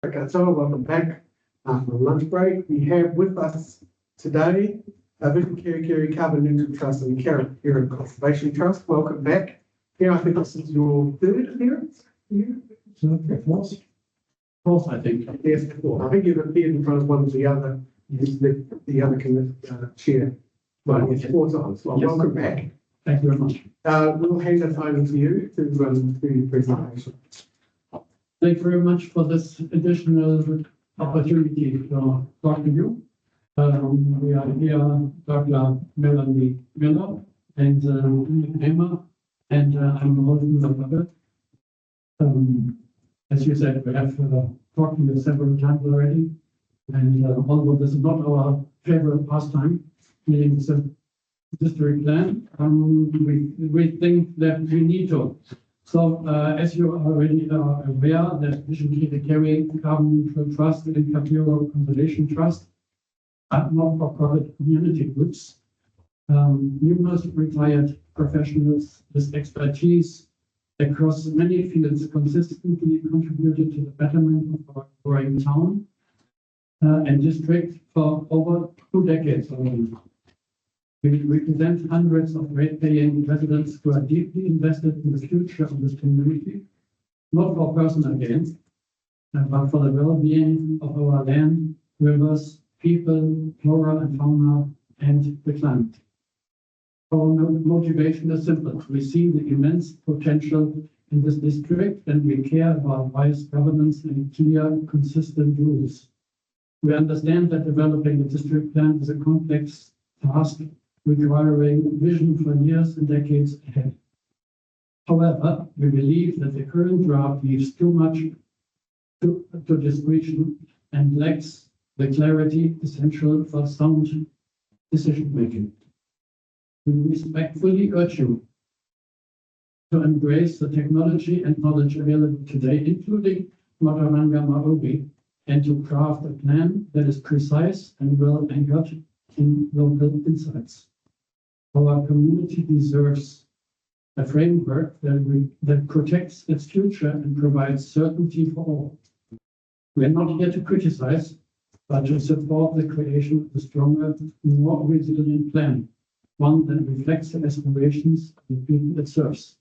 Okay, so welcome back after lunch break. We have with us today Vision Kerikeri Carbon Neutral Trust and Kerikeri Conservation Trust. Welcome back. Here, I think this is your third appearance. Fourth, I think. Yes, fourth. I think you've appeared in front of one of the other, the other committee chair. Well, yes, four times. Well, Yes. welcome back. Thank you very much. We'll hand it over to you to run through your presentation. Thank you very much for this additional opportunity to talk to you. We are here, Dr. Melanie Miller and Emma, and I'm holding the as you said, we have talked to you several times already, and although this is not our favorite pastime, meaning the district plan, we think that we need to. So, as you already are aware, that Vision Kerikeri Carbon Neutral Trust and Kapiro Conservation Trust are not-for-profit community groups. Numerous retired professionals with expertise across many fields consistently contributed to the betterment of our growing town and district for over 2 decades already. We represent hundreds of rate-paying residents who are deeply invested in the future of this community, not for personal gain, but for the well-being of our land, rivers, people, flora and fauna, and the climate. Our motivation is simple. We see the immense potential in this district, and we care about wise governance and clear, consistent rules. We understand that developing a district plan is a complex task requiring vision for years and decades ahead. However, we believe that the current draft leaves too much to discretion and lacks the clarity essential for sound decision-making. We respectfully urge you to embrace the technology and knowledge available today, including Mataranga Maobi, and to craft a plan that is precise and well anchored in local insights. Our community deserves a framework that protects its future and provides certainty for all. We are not here to criticize, but to support the creation of a stronger, more resilient plan, one that reflects the aspirations of the people it serves.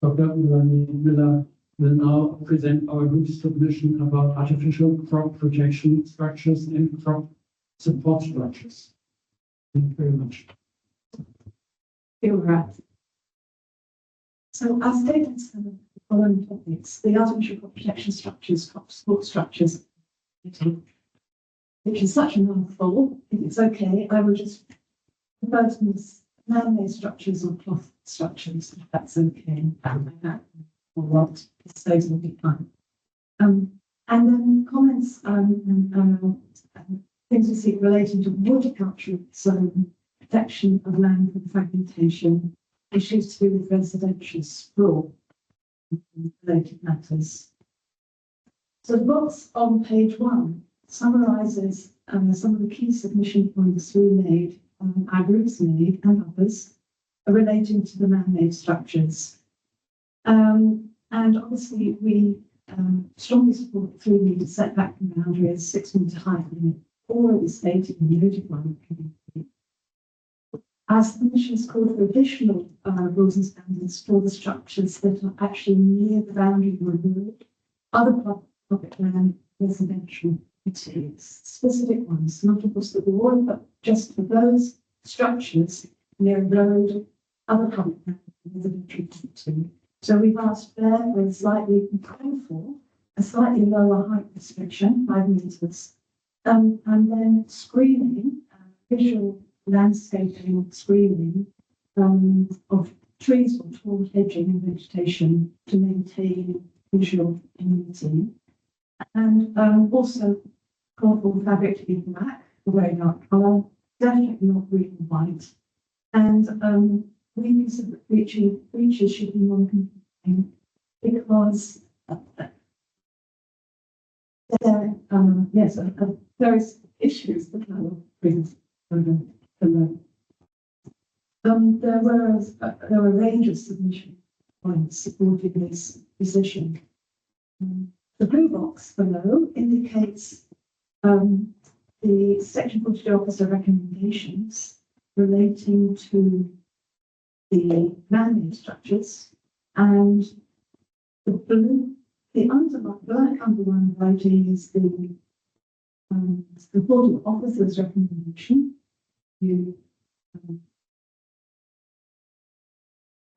Dr. Miller will now present our group's submission about artificial crop protection structures and crop support structures. Thank you very much. You're right. So our statements have the following topics: the artificial crop protection structures, crop support structures, which is such a mouthful. If it's okay, I will just refer to them as man-made structures or cloth structures, if that's okay. Or what, those will be fine. And then comments and things we see relating to horticulture, so protection of land from fragmentation, issues to do with residential sprawl, related matters. So the box on page 1 summarises some of the key submission points we made, our groups made, and others, relating to the man-made structures. And obviously we strongly support 3 metre setback from boundaries, 6 metre height limit, already stated in the ODIC committee. As the Commission has called for additional rules and standards for the structures that are actually near the boundary removed, other public land, residential utilities, specific ones, not across the board, but just for those structures near a road, other public land, residential utility. So we've asked there for a slightly lower height restriction, 5 metres, and then screening, visual landscaping screening of trees or tall hedging and vegetation to maintain visual immunity, and also colourful fabric to be black, a very dark colour, definitely not green and white, and we consider that breaches should be non-conforming because there is issues that I will bring below. There were a range of submission points supporting this position. The blue box below indicates the Section 42 Officer recommendations relating to the man-made structures, and the blue, the black underlined writing is the reporting officer's recommendation.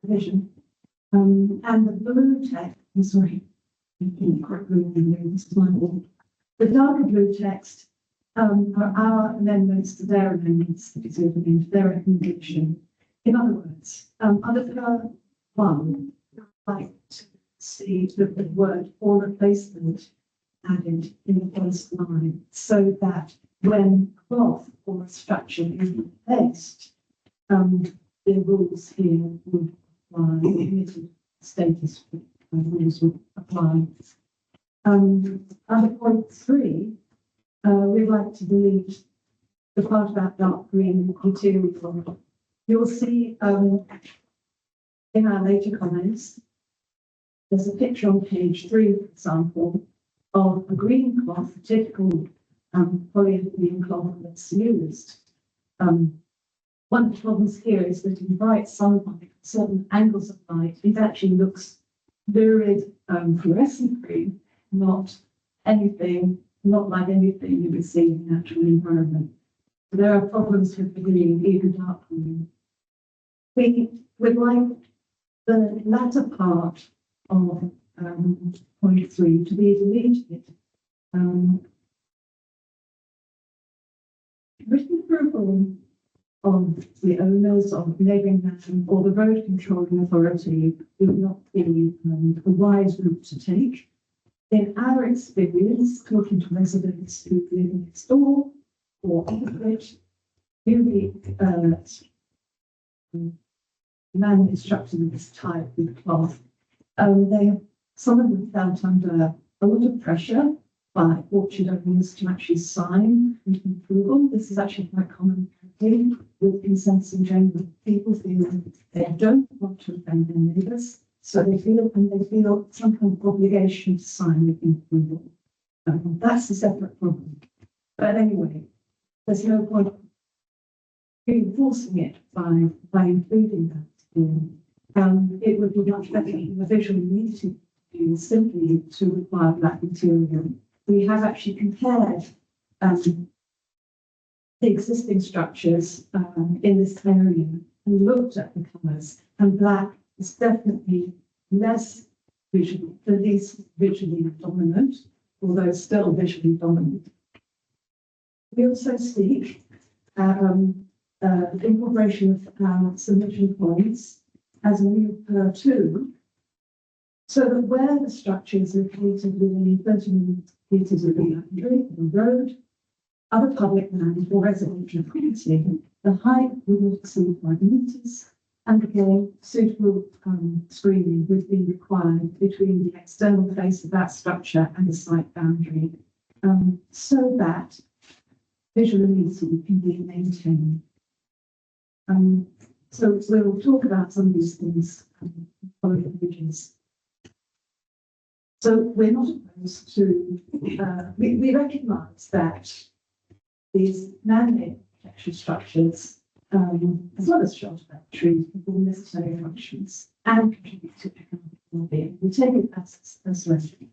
Vision, and the blue text. Sorry, the darker blue text are our amendments to their amendments, to their recommendation. In other words, under pillar 1, I'd like to see the word or replacement added in the first line, so that when cloth or a structure is replaced, the rules here would apply, limited status rules would apply. Under point 3, we'd like to delete the part about dark green material. You'll see in our later comments, there's a picture on page 3, for example, of a green cloth, typical polyethylene cloth that's used. One of the problems here is that in bright sunlight, certain angles of light, it actually looks lurid, fluorescent green, not like anything you would see in the natural environment. There are problems with the green, even dark green. We would like the latter part of point 3 to be deleted. Written approval of the owners of neighbouring land or the road controlling authority would not be a wise route to take. In our experience, talking to residents who live next door or opposite, unique man-made structures of this type with cloth, some of them felt under a lot of pressure by orchard owners to actually sign written approval. This is actually quite common with consents in general. People feel they don't want to offend their neighbours, so they feel some kind of obligation to sign written approval. That's a separate problem. But anyway, there's no point reinforcing it by including that in. It would be much better in the visual meeting simply to require black material. We have actually compared the existing structures in this area and looked at the colours, and black is definitely the least visually dominant, although still visually dominant. We also seek the incorporation of our submission points as a new per 2, so that where the structure is located within 30 metres of the road, other public land or residential property, the height would not exceed 5 metres, and again, suitable screening would be required between the external face of that structure and the site boundary, so that visual amenity can be maintained. So we'll talk about some of these things in the following pages. So we're not opposed to, we recognise that these man-made protection structures, as well as shelter trees, perform necessary functions and contribute to economic well-being. We take it as read.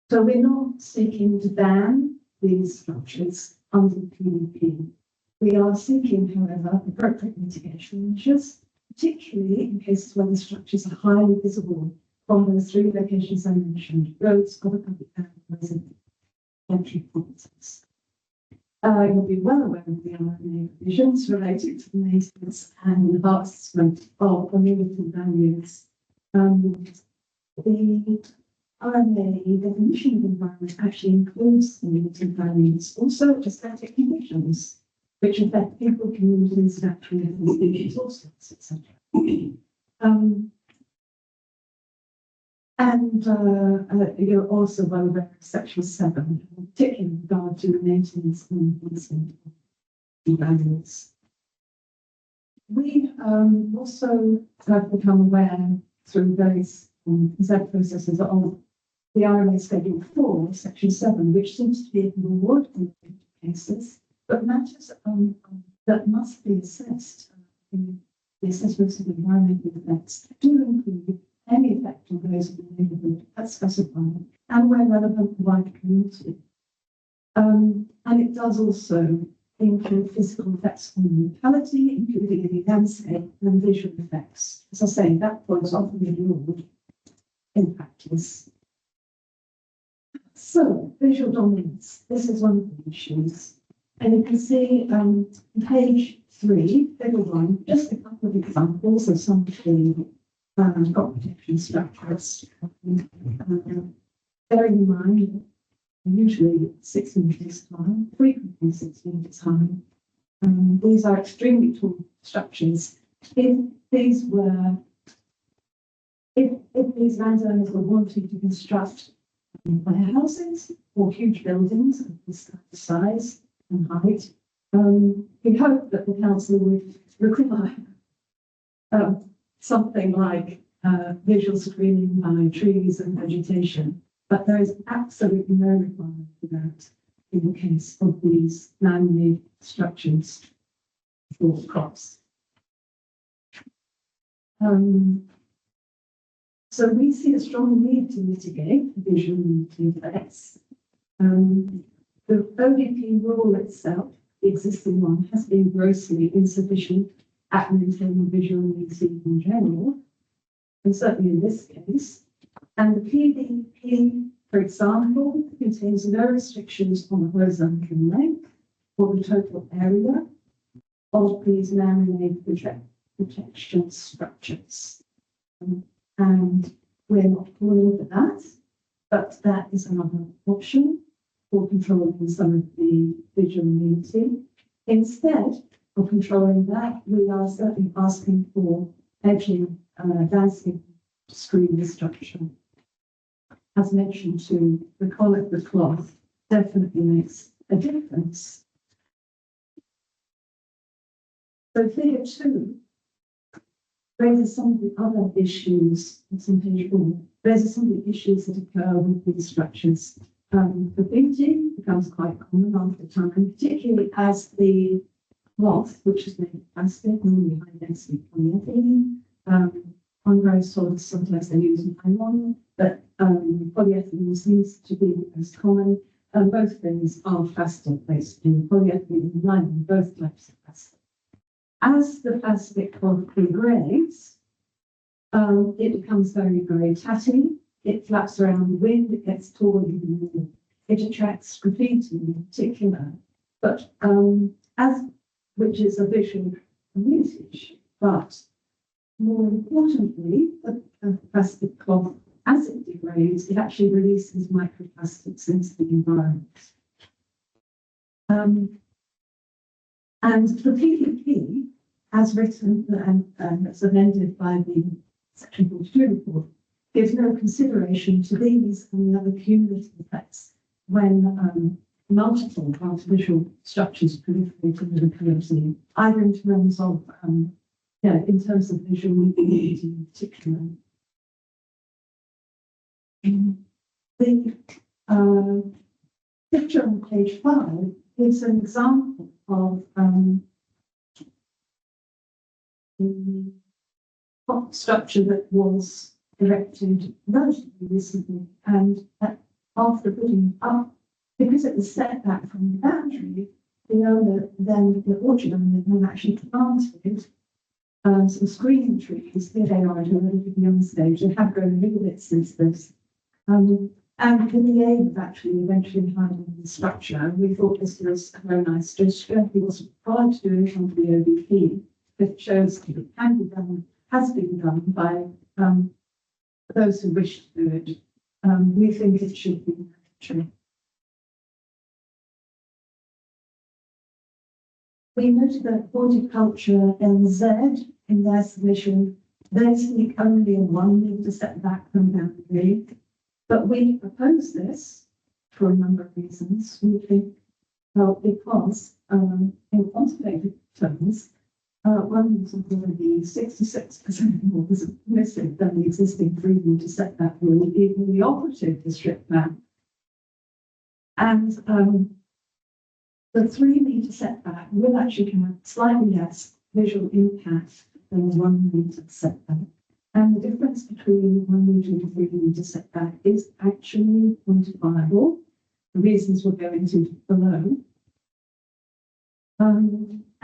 So we're not seeking to ban these structures under the PDP. We are seeking, however, appropriate mitigation measures, particularly in cases where the structures are highly visible from those 3 locations I mentioned: roads, other public resident entry points. You'll be well aware of the RMA provisions related to the maintenance and advancement of community values. The RMA definition of environment actually includes community values, also aesthetic conditions, which affect people, communities, natural species, all sorts, etc. You're also well aware of section 7, particularly in regard to the maintenance and enforcement of values. We also have become aware through various consent processes of the RMA Schedule 4, Section 7, which seems to be ignored in cases, but matters that must be assessed in the assessments of environmental effects do include any effect on those in the neighbourhood as specified, and where relevant, the wider community. And it does also include physical effects on the locality, including the landscape and visual effects. As I say, that was often ignored in practice. So, visual dominance. This is one of the issues. And you can see on page 3, figure 1, just a couple of examples of some of the crop protection structures. Bearing in mind, usually 6 inches high, frequently 6 inches high. These are extremely tall structures. If these landowners were wanting to construct warehouses or huge buildings of this kind of size and height, we hope that the council would require something like visual screening by trees and vegetation, but there is absolutely no requirement for that in the case of these man-made structures for crops. So we see a strong need to mitigate visual effects. The ODP rule itself, the existing one, has been grossly insufficient at maintaining visual immunity in general, and certainly in this case. And the PDP, for example, contains no restrictions on the horizontal length or the total area of these man-made protection structures. And we're not calling for that, but that is another option for controlling some of the visual immunity. Instead of controlling that, we are certainly asking for edging landscape screening structure. As mentioned too, the colour of the cloth definitely makes a difference. So figure 2 raises some of the other issues, it's on page 4, raises some of the issues that occur with these structures. Graffiti becomes quite common after time, particularly as the cloth, which is made of plastic, normally high density polyethylene, on various solids, sometimes they use nylon, but polyethylene seems to be the most common, and both things are plastic based in polyethylene and nylon, both types of plastic. As the plastic cloth degrades, it becomes very, very tatty. It flaps around the wind, it gets torn even more. It attracts graffiti in particular, but which is a visual community issue. But more importantly, the plastic cloth, as it degrades, it actually releases microplastics into the environment. And the PDP, as written and as amended by the Section 42 report, gives no consideration to these and the other cumulative effects when multiple artificial structures proliferate in the community, either in terms of in terms of visual immunity in particular. The picture on page 5 gives an example of the structure that was erected relatively recently, and after putting it up, because it was set back from the boundary, the orchard owner then actually planted some screening trees. Here they are at a relatively young stage. They have grown a little bit since this. And with the aim of actually eventually hiding the structure, we thought this was a very nice gesture. He was required to do it under the OBP, but it shows that it can be done, has been done by those who wish to do it. We think it should be mandatory. We noted that Horticulture NZ, in their submission, they speak only in 1 metre setback from boundary, but we propose this for a number of reasons. We think, well, because in quantitative terms, one metre will be 66% more permissive than the existing 3 metre setback rule, even the operative district plan. And the 3 metre setback will actually have slightly less visual impact than the 1 metre setback. And the difference between 1 metre and 3 metre setback is actually quantifiable. The reasons we'll go into below.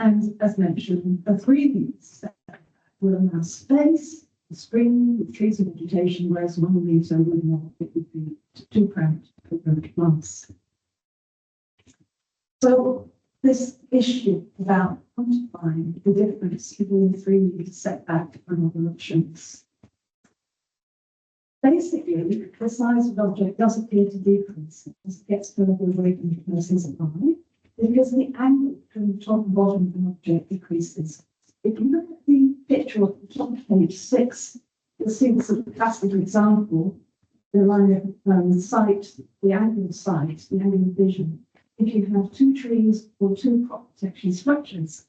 And as mentioned, a 3 metre setback will allow space, a screen with trees and vegetation, whereas 1 metre would not. It would be too cramped for plants. So this issue about quantifying the difference between the 3 metre setback and other options. Basically, the size of the object does appear to decrease as it gets further away from the person's eye, because the angle between the top and bottom of an object decreases. If you look at the picture of the top of page 6, you'll see this is a classic example, the line of sight, the angle of sight, the angle of vision. If you have 2 trees or 2 crop protection structures,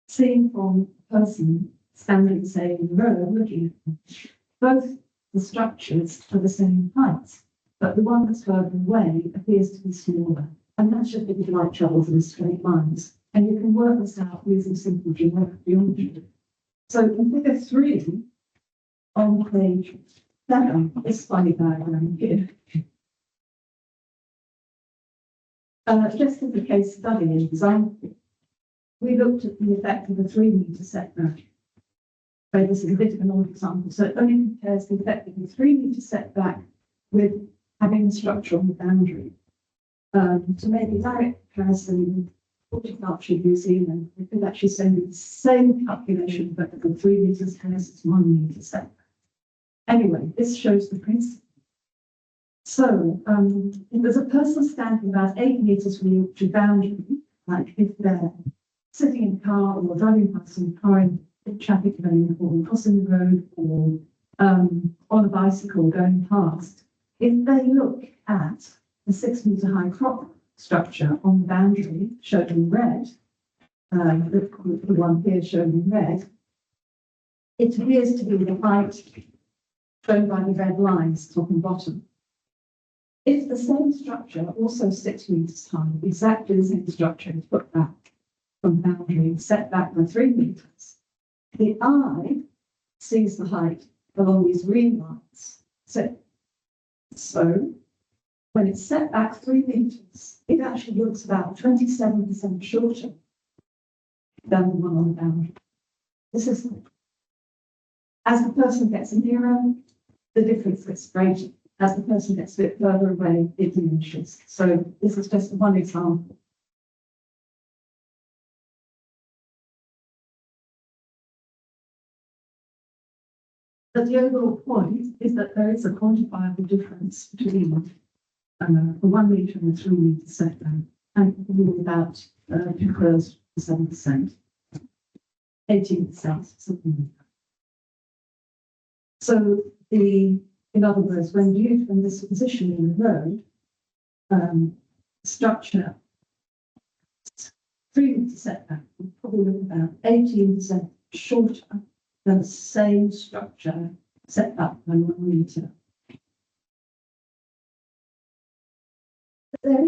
seen from a person standing, say, in the road looking at them, both the structures are the same height, but the one that's further away appears to be smaller. And that's just because light travels in straight lines. And you can work this out using simple geometry. So in figure 3 on page 7, this funny diagram here. Just as a case study example, we looked at the effect of a 3 metre setback. So this is a bit of an old example. So it only compares the effect of a 3 metre setback with having the structure on the boundary. To make a direct comparison with horticulture New Zealand, we could actually send the same calculation, but for 3 metres versus 1 metre setback. Anyway, this shows the principle. So if there's a person standing about 8 metres from the orchard boundary, like if they're sitting in a car or driving past some car in traffic lane or crossing the road or on a bicycle going past, if they look at the 6 metre high crop structure on the boundary shown in red, the one here shown in red, it appears to be the height shown by the red lines, top and bottom. If the same structure, also 6 metres high, exactly the same structure is put back from the boundary, set back by 3 metres, the eye sees the height along these green lines. So when it's set back 3 metres, it actually looks about 27% shorter than the one on the boundary. This is, as the person gets nearer, the difference gets greater. As the person gets a bit further away, it diminishes. So this is just one example. But the overall point is that there is a quantifiable difference between a 1 metre and a 3 metre setback, and probably about 2/3 to 7%, 18%, something like that. So in other words, when viewed from this position in the road, structure 3 metre setback would probably look about 18% shorter than the same structure set back by 1 metre. There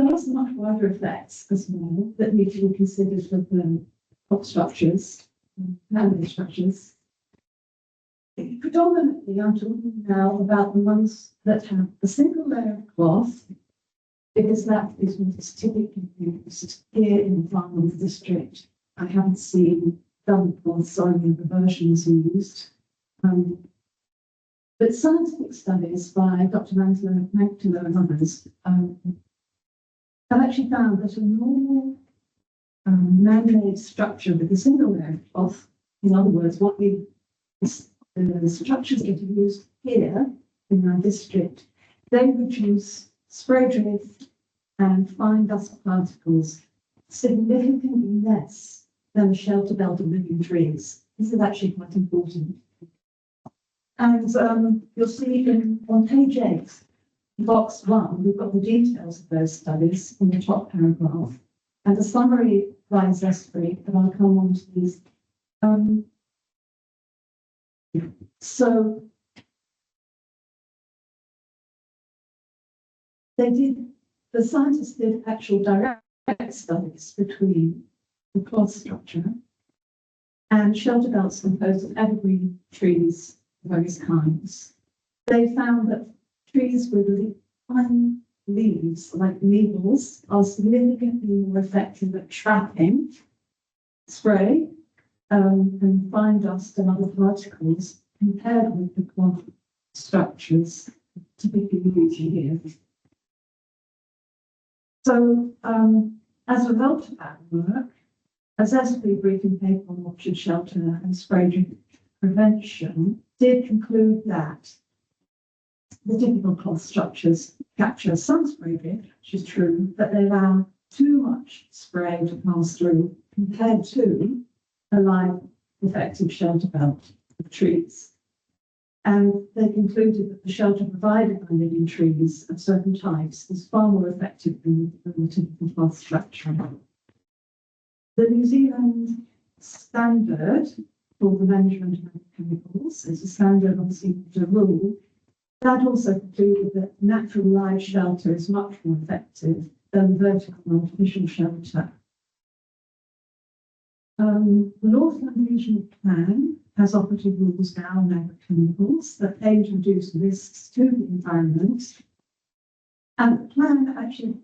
are much wider effects as well that need to be considered for the crop structures, man-made structures. Predominantly, I'm talking now about the ones that have a single layer of cloth, because that is what is typically used here in the farming district. I haven't seen double cloths or any of the versions used. But scientific studies by Dr. Magdala and others have actually found that a normal man-made structure with a single layer of cloth, in other words, the structures that are used here in our district, they reduce spray drift and fine dust particles significantly less than a shelter belt of living trees. This is actually quite important. And you'll see on page 8, box 1, we've got the details of those studies in the top paragraph and a summary rise S3, but I'll come on to these. So the scientists did actual direct studies between the cloth structure and shelter belts composed of evergreen trees of various kinds. They found that trees with fine leaves, like needles, are significantly more effective at trapping spray and fine dust and other particles compared with the cloth structures typically used here. So, as a result of that work, a zestfully briefing paper on orchard shelter and spray prevention did conclude that the typical cloth structures capture some spray drift, which is true, but they allow too much spray to pass through compared to a live effective shelter belt of trees. And they concluded that the shelter provided by living trees of certain types is far more effective than the typical cloth structure. The New Zealand standard for the management of chemicals is a standard, obviously, the rule. That also concluded that natural live shelter is much more effective than vertical artificial shelter. The Northland Regional Plan has operative rules now on agrochemicals that aim to reduce risks to the environment. And the plan actually,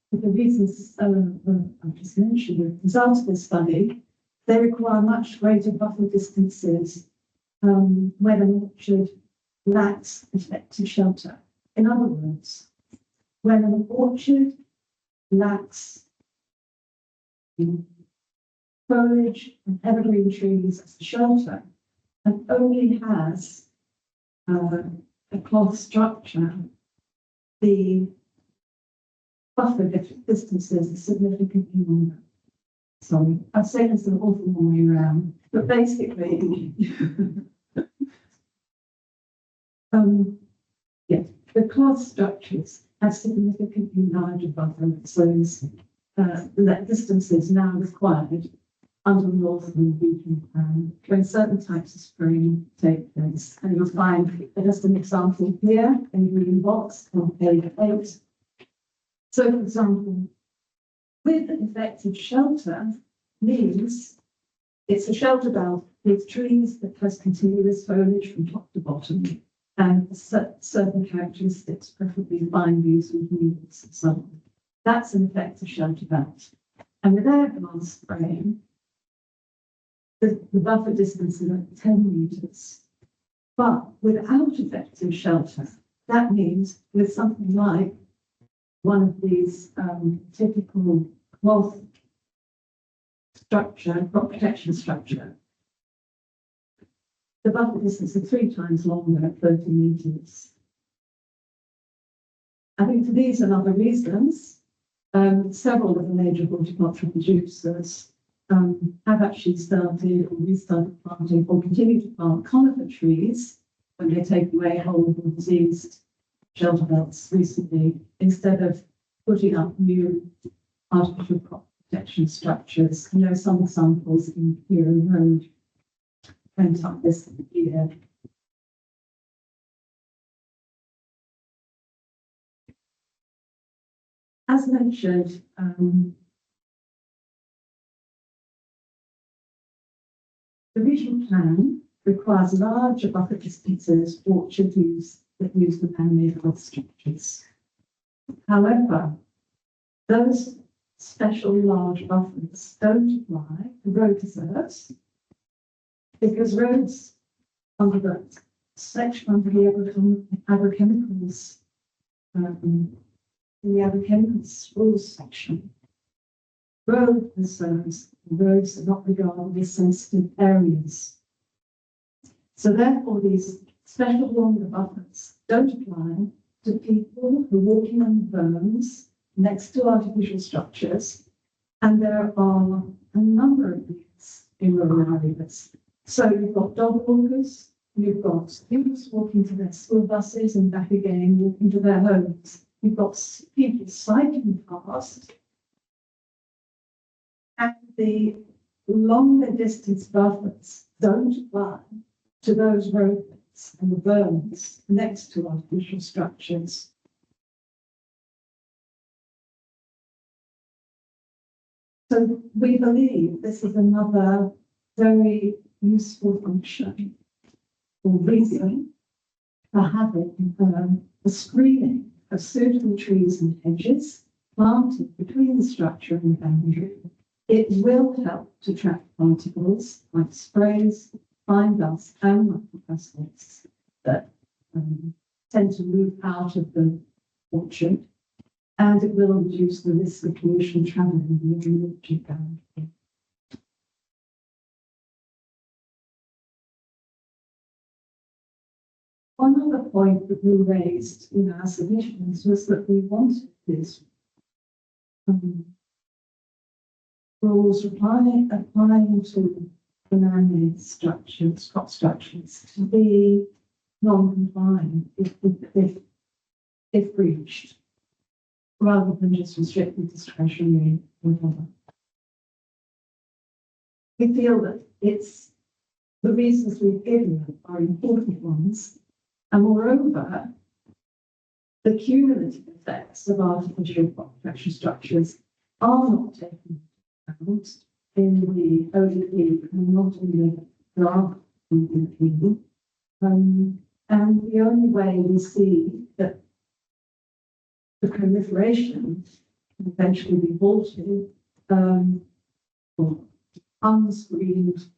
for the reasons I've just mentioned, the result of this study, they require much greater buffer distances when an orchard lacks effective shelter. In other words, when an orchard lacks foliage and evergreen trees as a shelter and only has a cloth structure, the buffer distances are significantly longer. Sorry, I've said this an awful long way around, but basically, yeah, the cloth structures have significantly larger buffer zones that distances now required under the Northland Regional Plan when certain types of spraying take place. And you'll find just an example here in the green box on page 8. So, for example, with effective shelter means it's a shelter belt with trees that has continuous foliage from top to bottom and certain characteristics, preferably fine leaves with needles and so on. That's an effective shelter belt. And with air blast spraying, the buffer distance is at 10 metres. But without effective shelter, that means with something like one of these typical cloth structure, crop protection structure, the buffer distance is 3 times longer at 30 metres. I think for these and other reasons, several of the major horticultural producers have actually started or restarted planting or continue to plant conifer trees when they take away old or diseased shelter belts recently, instead of putting up new artificial crop protection structures. You know, some examples in Hero Road went up this year. As mentioned, the regional plan requires larger buffer distances for orchard use that use the man-made cloth structures. However, those special large buffers don't apply to road reserves because roads under the section under the agrochemicals, in the agrochemicals rules section, road reserves, roads are not regarded as sensitive areas. So therefore, these special longer buffers don't apply to people who are walking on berms next to artificial structures, and there are a number of these in rural areas. So you've got dog walkers, you've got students walking to their school buses and back again, walking to their homes. You've got people cycling past, and the longer distance buffers don't apply to those road beds and the berms next to artificial structures. So we believe this is another very useful function or reason for having a screening of suitable trees and hedges planted between the structure and the boundary. It will help to trap particles like sprays, fine dust, and microplastics that tend to move out of the orchard, and it will reduce the risk of pollution travelling within the orchard boundary. One other point that we raised in our submissions was that we wanted this rules applying to the man-made structures, crop structures, to be non-compliant if breached, rather than just restricted discretionary whatever. We feel that it's the reasons we've given are important ones, and moreover, the cumulative effects of artificial crop protection structures are not taken into account in the ODP and not in the draft ODP. And the only way we see that the proliferation can eventually be halted for unscreened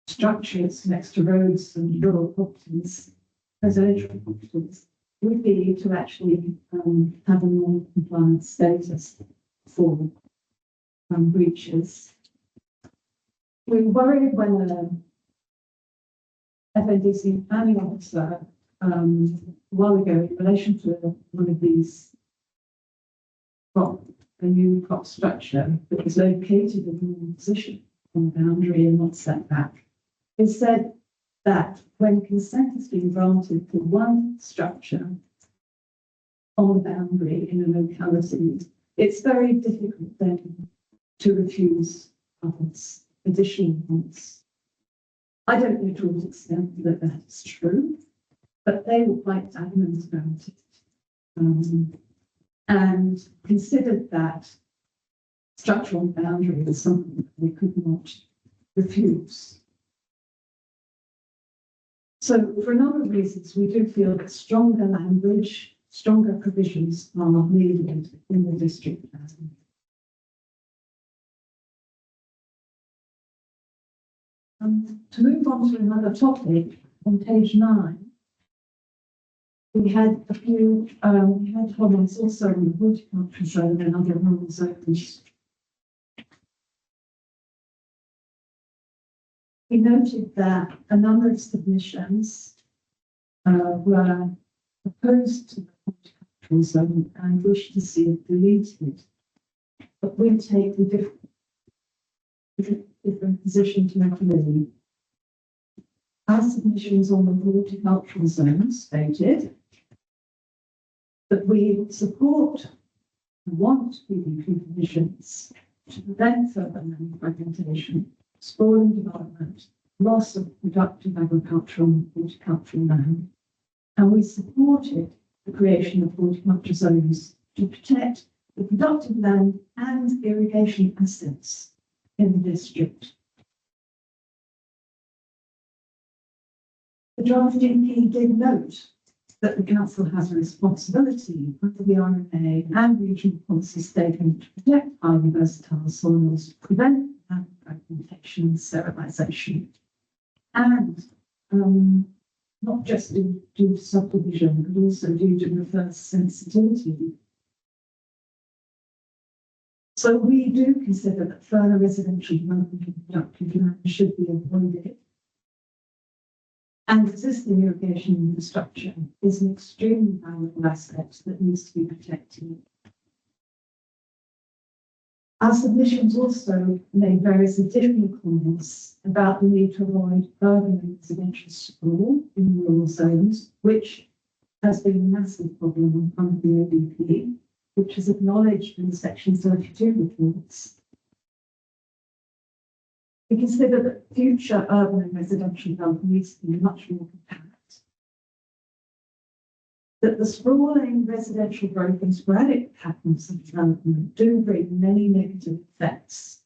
structures next to roads and rural properties, residential properties, would be to actually have a non-compliant status for breaches. We worried when FNDC planning officer a while ago in relation to one of these a new crop structure that was located in a normal position on the boundary and not set back. It said that when consent has been granted for one structure on the boundary in a locality, it's very difficult then to refuse others, additional ones. I don't know to what extent that is true, but they were quite adamant about it and considered that structural boundary was something that they could not refuse. So for a number of reasons, we do feel that stronger language, stronger provisions are needed in the district plan. To move on to another topic, on page 9, we had a few, we had comments also on the horticulture zone and other rural zones. We noted that a number of submissions were opposed to the horticultural zone and wished to see it deleted. But we take a different position to agree. Our submissions on the horticultural zone stated that we support and want PDP provisions to prevent further land fragmentation, sprawling development, loss of productive agricultural and horticultural land, and we supported the creation of horticulture zones to protect the productive land and irrigation assets in the district. The draft DP did note that the council has a responsibility under the RMA and regional policy statement to protect highly versatile soils, prevent land fragmentation and sterilisation, and not just due to subdivision, but also due to reverse sensitivity. So we do consider that further residential development of productive land should be avoided. And existing irrigation infrastructure is an extremely valuable asset that needs to be protected. Our submissions also made various additional comments about the need to avoid urban residential sprawl in rural zones, which has been a massive problem under the ODP. which is acknowledged in Section 32 reports. We consider that future urban and residential development needs to be much more compact. That the sprawling residential growth and sporadic patterns of development do bring many negative effects.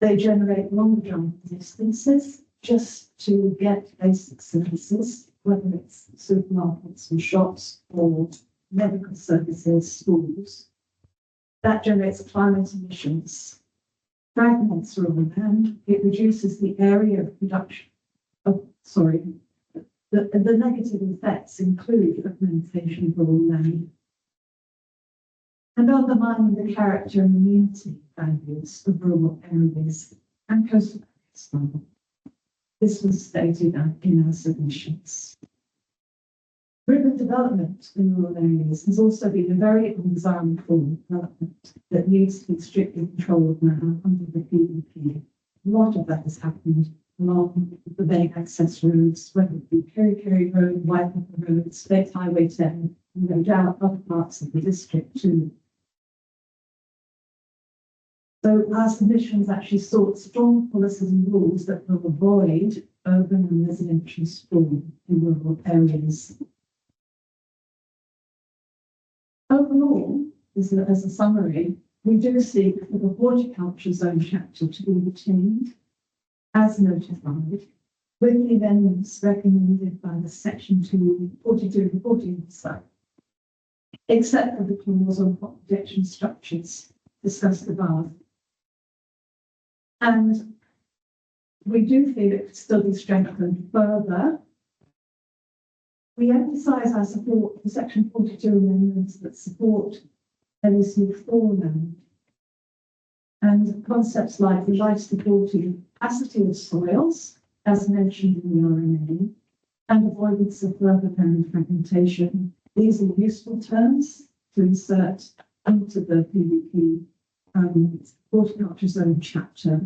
They generate longer journey distances just to get basic services, whether it's supermarkets and shops or medical services, schools. That generates climate emissions, fragments rural land, it reduces the area of production. The negative effects include fragmentation of rural land and undermining the character and immunity values of rural areas and coastal areas. This was stated in our submissions. Urban development in rural areas has also been a very undesirable development that needs to be strictly controlled now under the PDP. A lot of that has happened along the main access roads, whether it be Kerry Road, Whitehall Road, State Highway 10, and no doubt other parts of the district too. So our submissions actually sought strong policies and rules that will avoid urban and residential sprawl in rural areas. Overall, as a summary, we do seek for the horticulture zone chapter to be retained as notified, with the amendments recommended by the Section 242 reporting officer, except for the clause on crop protection structures discussed above. And we do feel it could still be strengthened further. We emphasise our support for Section 42 amendments that support LEC 4 land and concepts like the life supporting capacity of soils, as mentioned in the RMA, and avoidance of further land fragmentation. These are useful terms to insert into the PVP horticulture zone chapter.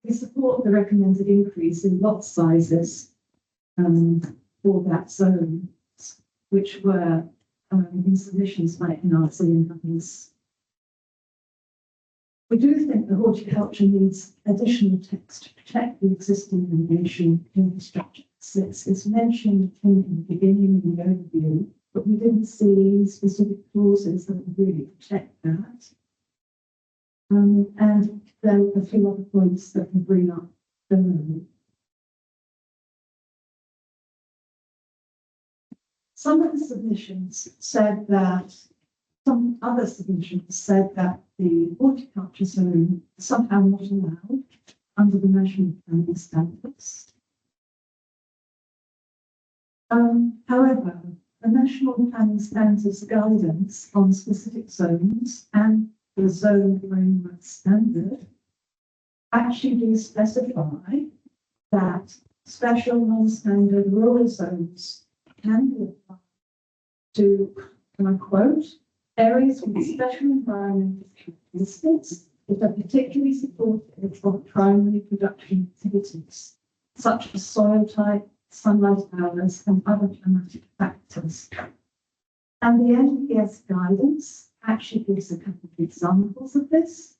We support the recommended increase in lot sizes for that zone, which were in submissions by NRC and others. We do think the horticulture needs additional text to protect the existing irrigation infrastructure. It's mentioned in the beginning in the overview, but we didn't see specific clauses that would really protect that. And there are a few other points that we bring up. Some of the submissions said that, some other submissions said that the horticulture zone is somehow not allowed under the national planning standards. However, the national planning standards guidance on specific zones and the zone framework standard actually do specify that special non-standard rural zones can be applied to, and I quote, areas with special environmental characteristics that are particularly supportive of primary production activities, such as soil type, sunlight hours, and other climatic factors. And the NPS guidance actually gives a couple of examples of this.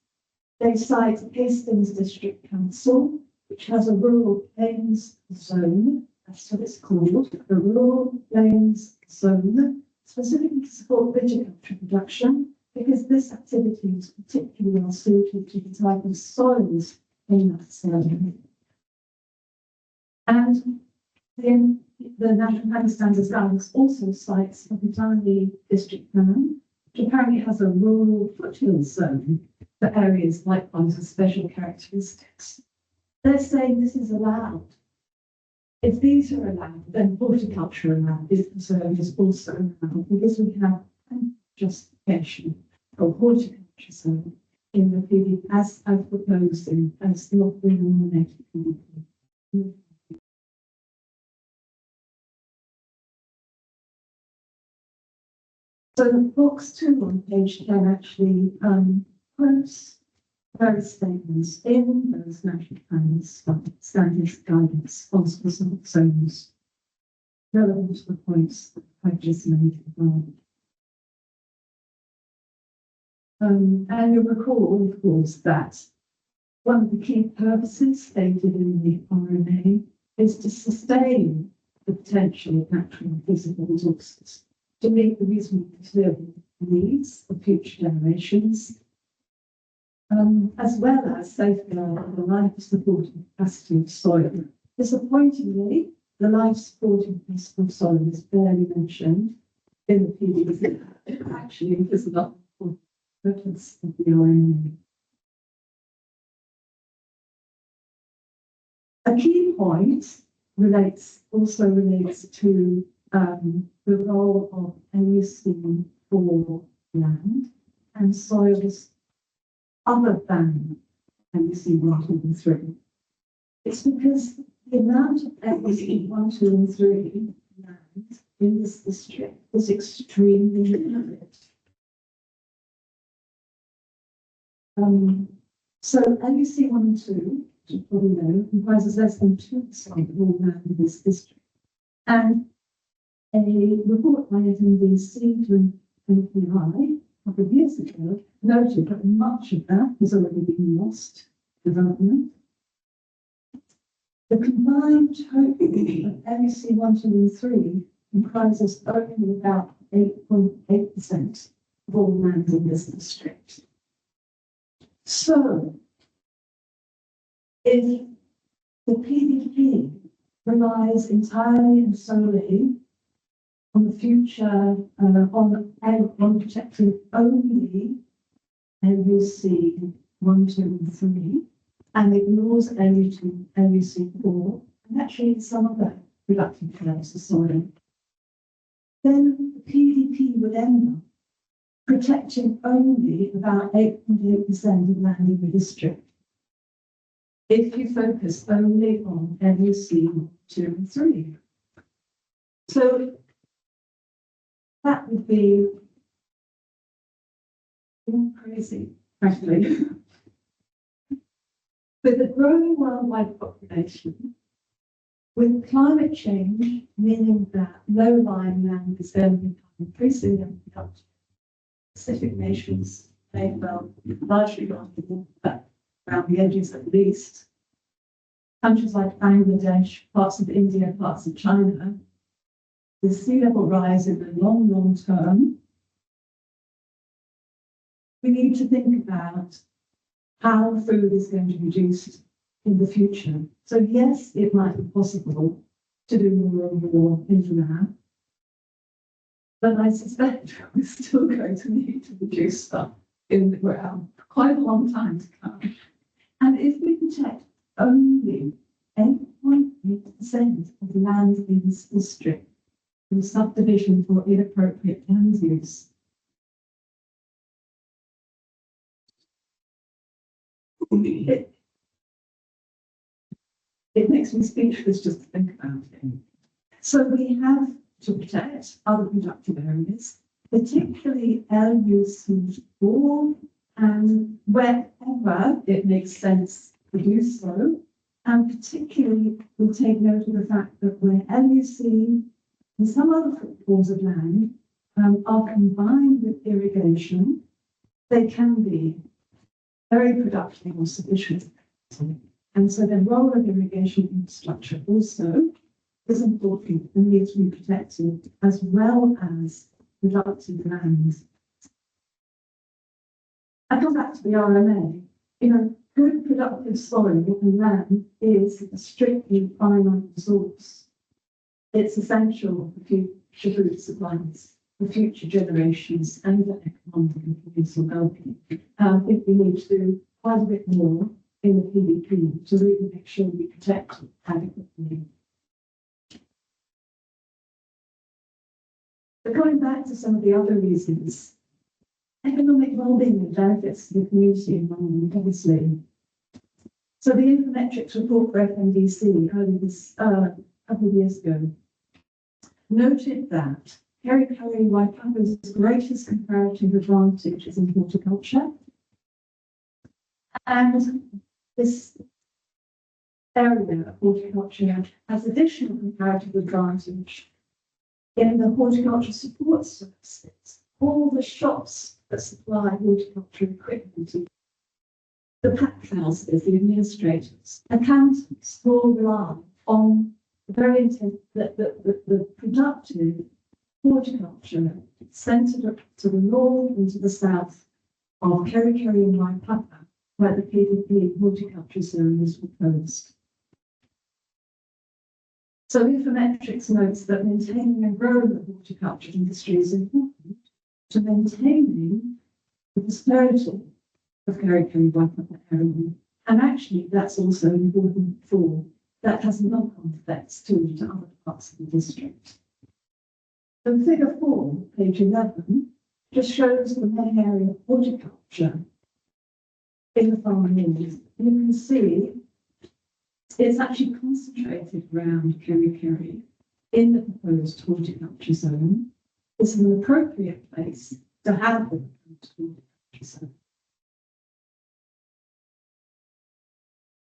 They cite Hastings District Council, which has a rural plains zone. That's what it's called, the rural plains zone, specifically to support viticulture production, because this activity is particularly well suited to the type of soils in that zone. And the National Planning Standards Guidance also cites the Botany District Plan, which apparently has a rural foothills zone for areas likewise with special characteristics. They're saying this is allowed. If these are allowed, then horticulture is also allowed, because we have justification for horticulture zone in the PV as proposed in as not being nominated PVP. So box 2 on page 10 actually quotes various statements in those national planning standards guidance on specific zones relevant to the points that I've just made above. And you'll recall, of course, that one of the key purposes stated in the RMA is to sustain the potential of natural and physical resources to meet the reasonable needs of future generations, as well as safeguard the life-supporting capacity of soil. Disappointingly, the life-supporting capacity of soil is barely mentioned in the PDC. It actually is not the purpose of the RMA. A key point also relates to the role of LUC for land and soils other than LUC 1, 2, and 3. It's because the amount of LUC 1, 2, and 3 land in this district is extremely limited. So LUC 1 and 2, as you probably know, comprises less than 2% of all land in this district. And a report by FNDC to NPI a couple of years ago noted that much of that has already been lost to development. The combined total of LUC 1, 2, and 3 comprises only about 8.8% of all land in this district. So, if the PDP relies entirely and solely on the future, on protecting only LUC 1, 2, and 3, and ignores LUC 4, and actually some other productive areas of soil, then the PDP would end up protecting only about 8.8% of land in the district. If you focus only on LUC 2 and 3. So that would be crazy, frankly. With a growing worldwide population, with climate change, meaning that low-lying land is going to become increasingly unproductive, Pacific nations may well largely vulnerable, but around the edges at least. Countries like Bangladesh, parts of India, parts of China, the sea level rise in the long term. We need to think about how food is going to be produced in the future. So yes, it might be possible to do more and more in the lab, but I suspect we're still going to need to produce stuff in the ground for quite a long time to come. And if we protect only 8.8% of the land in this district from subdivision for inappropriate land use, it makes me speechless just to think about it. So we have to protect other productive areas, particularly LUC 4, and wherever it makes sense to do so. And particularly, we'll take note of the fact that where LUC and some other forms of land are combined with irrigation, they can be very productive or sufficient. And so the role of irrigation infrastructure also is important and needs to be protected, as well as productive land. I come back to the RMA. Good productive soil and land is a strictly finite resource. It's essential for future food supplies, for future generations, and for economic and political well-being. I think we need to do quite a bit more in the PDP to really make sure we protect it adequately. But going back to some of the other reasons, economic well-being and benefits to the community environment, obviously. So the Infometrics report for FNDC earlier this couple of years ago noted that Kerikeri Waikapa's greatest comparative advantage is in horticulture. And this area of horticulture has additional comparative advantage in the horticulture support services all the shops that supply horticulture equipment, the pack houses, the administrators, accountants, all rely on the very the productive horticulture centred to the north and to the south of Kerry and Waipapa, where the PDP horticulture zones were closed. So Infometrics notes that maintaining and growing the horticulture industry is important to maintaining the prosperity of Kerry Waipapa area. And actually, that's also important for that has knock-on effects to other parts of the district. So figure 4, page 11, just shows the main area of horticulture in the farm areas. You can see it's actually concentrated around Kerry in the proposed horticulture zone. It's an appropriate place to have the proposed horticulture zone.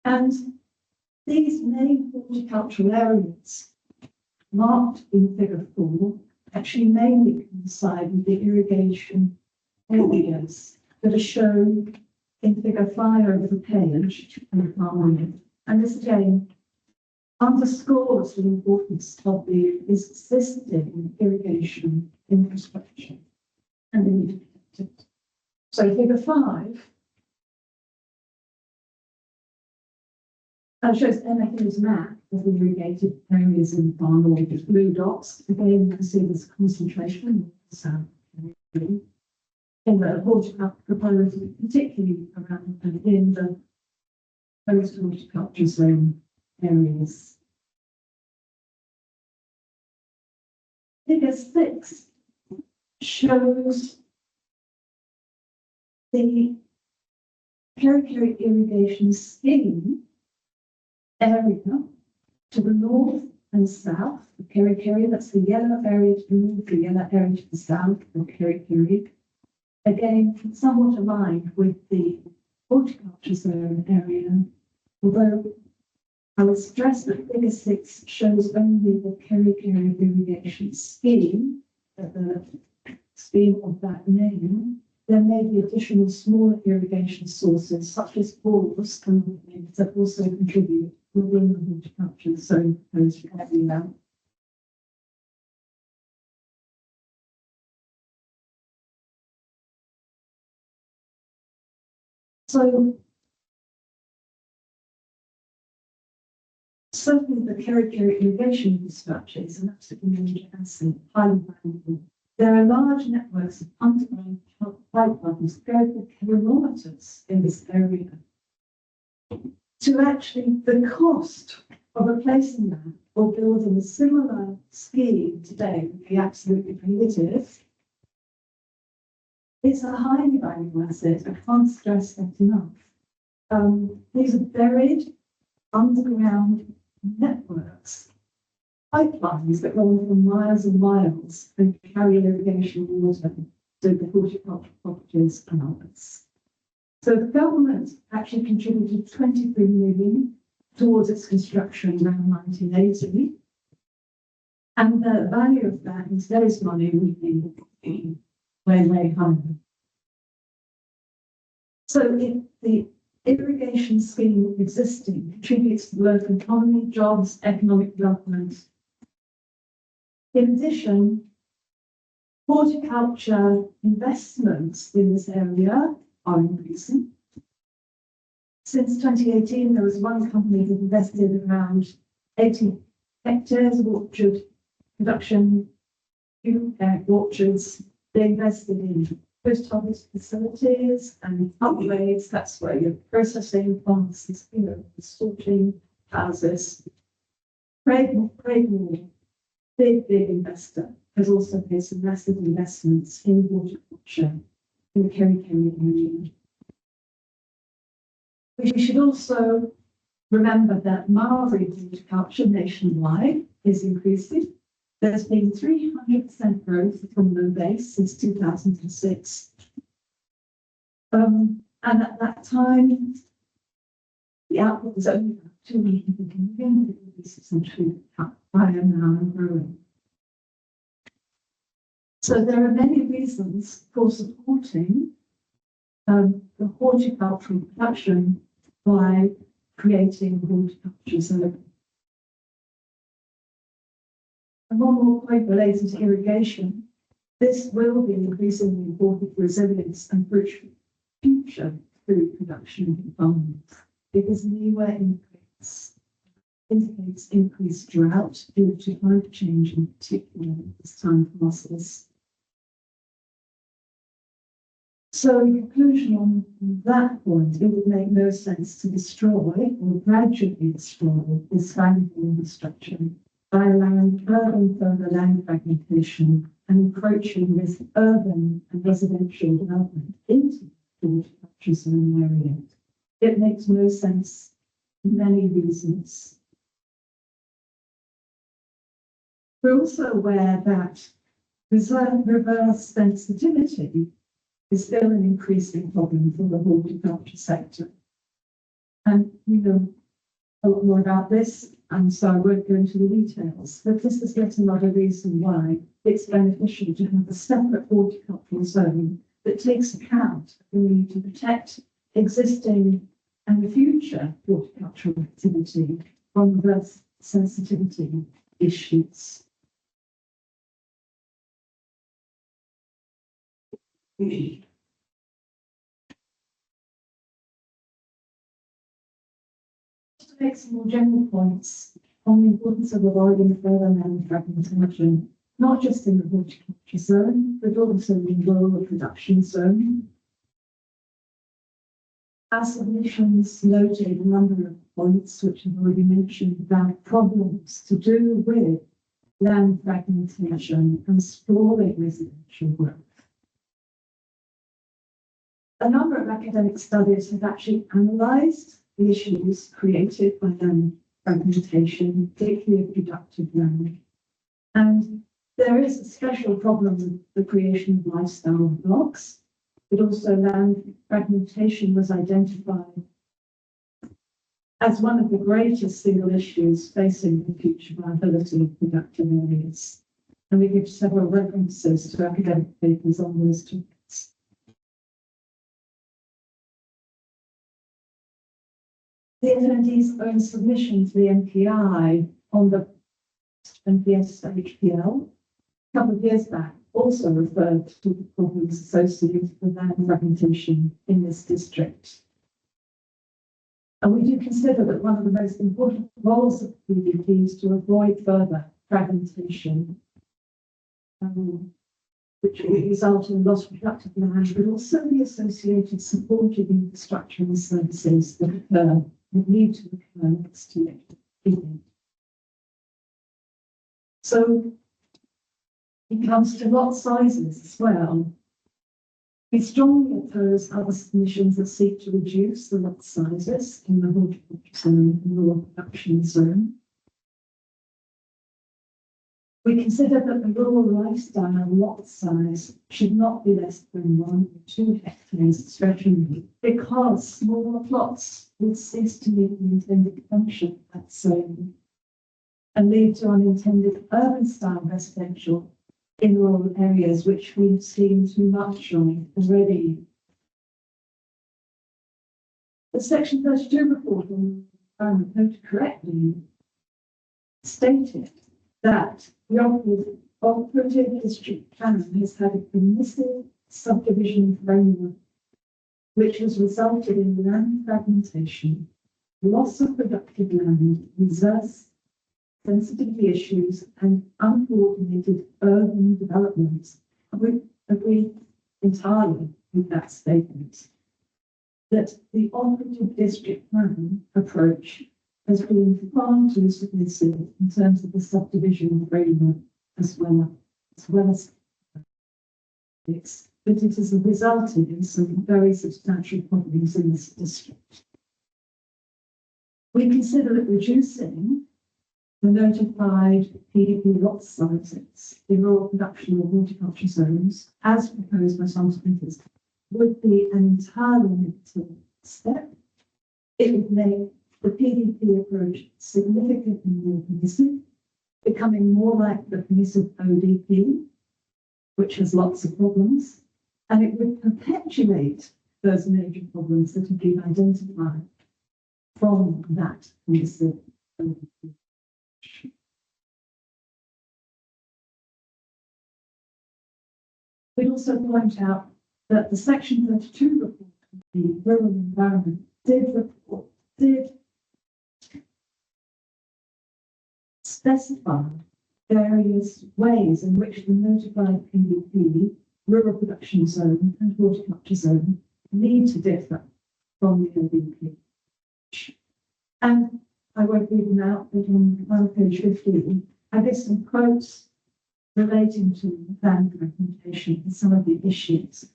And these main horticultural areas marked in figure 4 actually mainly coincide with the irrigation areas that are shown in figure 5 of the page in the farmland. And this again underscores the importance of the existing irrigation infrastructure and the need to protect it. So figure 5 shows MFA's map of the irrigated areas in the farm with blue dots. Again, you can see this concentration in the south in the horticulture proposed, particularly around and in the post horticulture zone areas. Figure 6 shows the Kerry irrigation scheme area to the north and south of Kerry, that's the yellow area to the north, the yellow area to the south of Kerry. Again, somewhat aligned with the horticulture zone area, although I would stress that figure 6 shows only the Kerry irrigation scheme, the scheme of that name. There may be additional smaller irrigation sources, such as bores and other things that also contribute within the horticulture zone proposed area. So certainly the Kerry irrigation infrastructure is an absolutely major asset, highly valuable. There are large networks of underground pipelines going for kilometres in this area. To actually, the cost of replacing that or building a similar scheme today would be absolutely prohibitive. It's a highly valuable asset. I can't stress that enough. These are buried underground networks, pipelines that go on for miles and miles and carry irrigation water to the horticultural properties and others. So the government actually contributed 23 million towards its construction around 1980. And the value of that in today's money would be way higher. So if the irrigation scheme existing contributes to the local economy, jobs, economic development. In addition, horticulture investments in this area are increasing. Since 2018, there was one company that invested around 80 hectares of orchard production, orchards. They invested in post-harvest facilities and upgrades. That's where your processing plants, sorting houses. Craigmore, big investor, has also made some massive investments in horticulture in the Kerry area. We should also remember that Maori horticulture nationwide is increasing. There's been 300% growth from the base since 2006. And at that time, the output was only about 250 million, but it was essentially higher now and growing. So there are many reasons for supporting the horticultural production by creating horticulture zone. And one more point related to irrigation. This will be increasingly important for resilience and future food production in farms, because newer indicates increased drought due to climate change in particular as time passes. So in conclusion on that point, it would make no sense to destroy or gradually destroy this valuable infrastructure by allowing further land fragmentation and encroaching with urban and residential development into the horticulture zone area. It makes no sense for many reasons. We're also aware that reverse sensitivity is still an increasing problem for the horticulture sector. And we know a lot more about this, and so I won't go into the details, but this is yet another reason why it's beneficial to have a separate horticultural zone that takes account of the need to protect existing and future horticultural activity from reverse sensitivity issues. To make some more general points on the importance of avoiding further land fragmentation, not just in the horticulture zone, but also in the rural production zone. Our submissions noted a number of points which I've already mentioned about problems to do with land fragmentation and sprawling residential growth. A number of academic studies have actually analysed the issues created by land fragmentation, particularly of productive land. And there is a special problem with the creation of lifestyle blocks, but also land fragmentation was identified as one of the greatest single issues facing the future viability of productive areas. And we give several references to academic papers on those topics. The FND's own submission to the MPI on the NPS HPL a couple of years back also referred to the problems associated with land fragmentation in this district. And we do consider that one of the most important roles of the PDP is to avoid further fragmentation, which will result in lost productive land, but also the associated supportive infrastructure and services that need to occur next to it. So it comes to lot sizes as well. We strongly oppose other submissions that seek to reduce the lot sizes in the horticulture zone and rural production zone. We consider that the rural lifestyle lot size should not be less than 1 or 2 hectares discretionary, because smaller plots would cease to meet the intended function of that zone and lead to unintended urban style residential in rural areas, which we've seen too much of already. The Section 32 report on the Environment Code correctly stated that the operative district plan has had a permissive subdivision framework, which has resulted in land fragmentation, loss of productive land, resource sensitivity issues, and uncoordinated urban development. We agree entirely with that statement, that the operative district plan approach has been far too submissive in terms of the subdivision framework as well as it's, but it has resulted in some very substantial problems in this district. We consider that reducing the notified PDP lot sizes in rural production or horticulture zones, as proposed by some submitters, would be an entirely negative step. It would make the PDP approach significantly more permissive, becoming more like the permissive ODP, which has lots of problems, and it would perpetuate those major problems that have been identified from that incident. We'd also point out that the Section 32 report of the rural environment did specify various ways in which the notified PDP, rural production zone and horticulture zone need to differ from the LDP. And I won't read them out, but on page 15, I give some quotes relating to the plan implementation and some of the issues.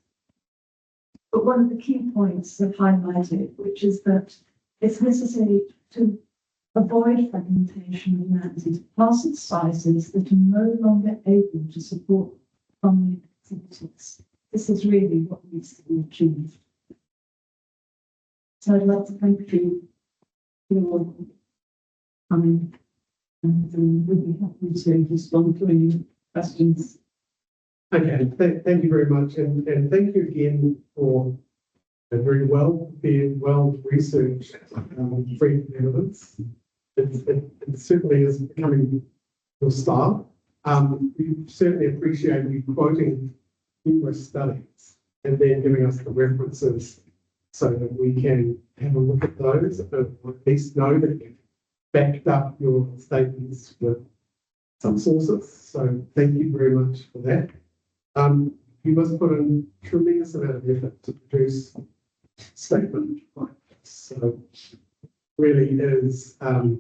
But one of the key points I've highlighted, which is that it's necessary to avoid fragmentation of lands into parcel sizes that are no longer able to support farming activities. This is really what needs to be achieved. So I'd like to thank you for your coming, and we'll be happy to respond to any questions. Okay, thank you very much, and thank you again for a very well prepared, well researched brief evidence. It certainly is becoming your style. We certainly appreciate you quoting numerous studies and then giving us the references so that we can have a look at those, or at least know that you've backed up your statements with some sources. So thank you very much for that. You must put in a tremendous amount of effort to produce a statement like this. So really is to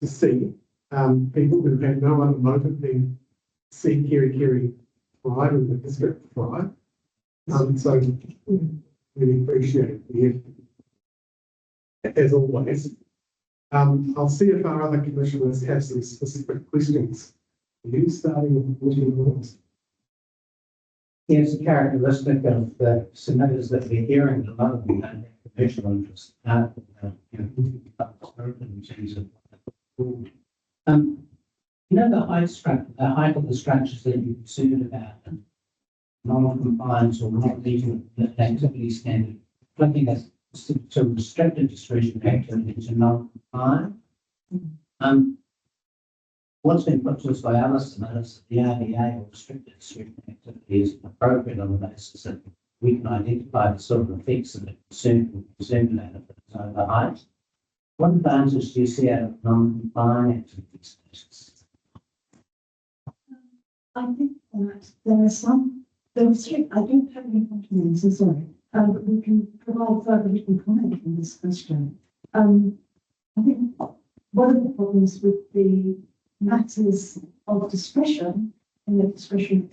see people who have no other motive than see Kerry thrive and the district thrive. So really appreciate the effort, as always. I'll see if our other commissioners have some specific questions. Are you starting with the It's a characteristic of the submitters that we're hearing a lot of them don't have commercial interest. The height of the structures that you're concerned about, non-compliance or not meeting the activity standard, flipping us to restricted discretionary activity to non-compliant. What's been put to us by Alison is that the RDA or restricted discretionary activity is appropriate on the basis that we can identify the sort of effects that are concerned about if it's over height. What advantage do you see out of non-compliant activities? I think that there are three, I don't have any compliments, I'm sorry, but we can provide further written comment on this question. I think one of the problems with the matters of discretion, and the discretion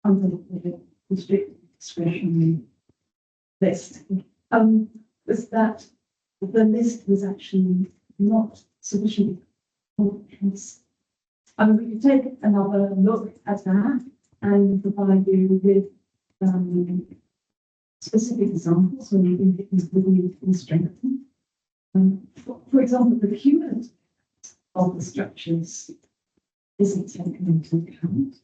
under the restricted discretionary list, was that the list was actually not sufficiently comprehensive. We could take another look at that and provide you with specific examples when you think it would need to be strengthened. For example, the cumulative of the structures isn't taken into account.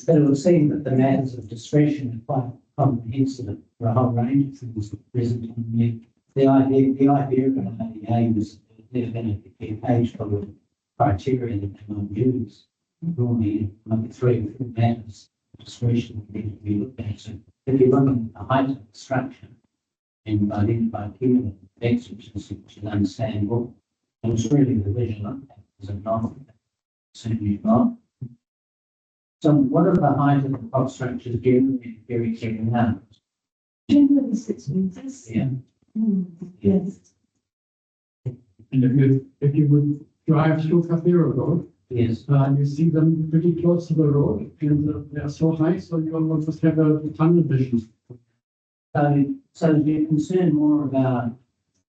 But it would seem that the matters of discretion are quite comprehensive for a whole range of things present in the idea of an ADA was there's going to be a page full of criteria that they might use. Normally, maybe 3 or 4 matters of discretion need to be looked at. So if you're looking at the height of the structure and you identify cumulative effects, which is understandable, and it's really the visual impact is a certainly not. So what are the height of the plot structures generally very carrying out? Generally 6 meters. Yeah. Yes. And if you would drive through Cathedral Road, Yes. you see them pretty close to the road, and they are so high, so you almost have a tunnel vision. So you're concerned more about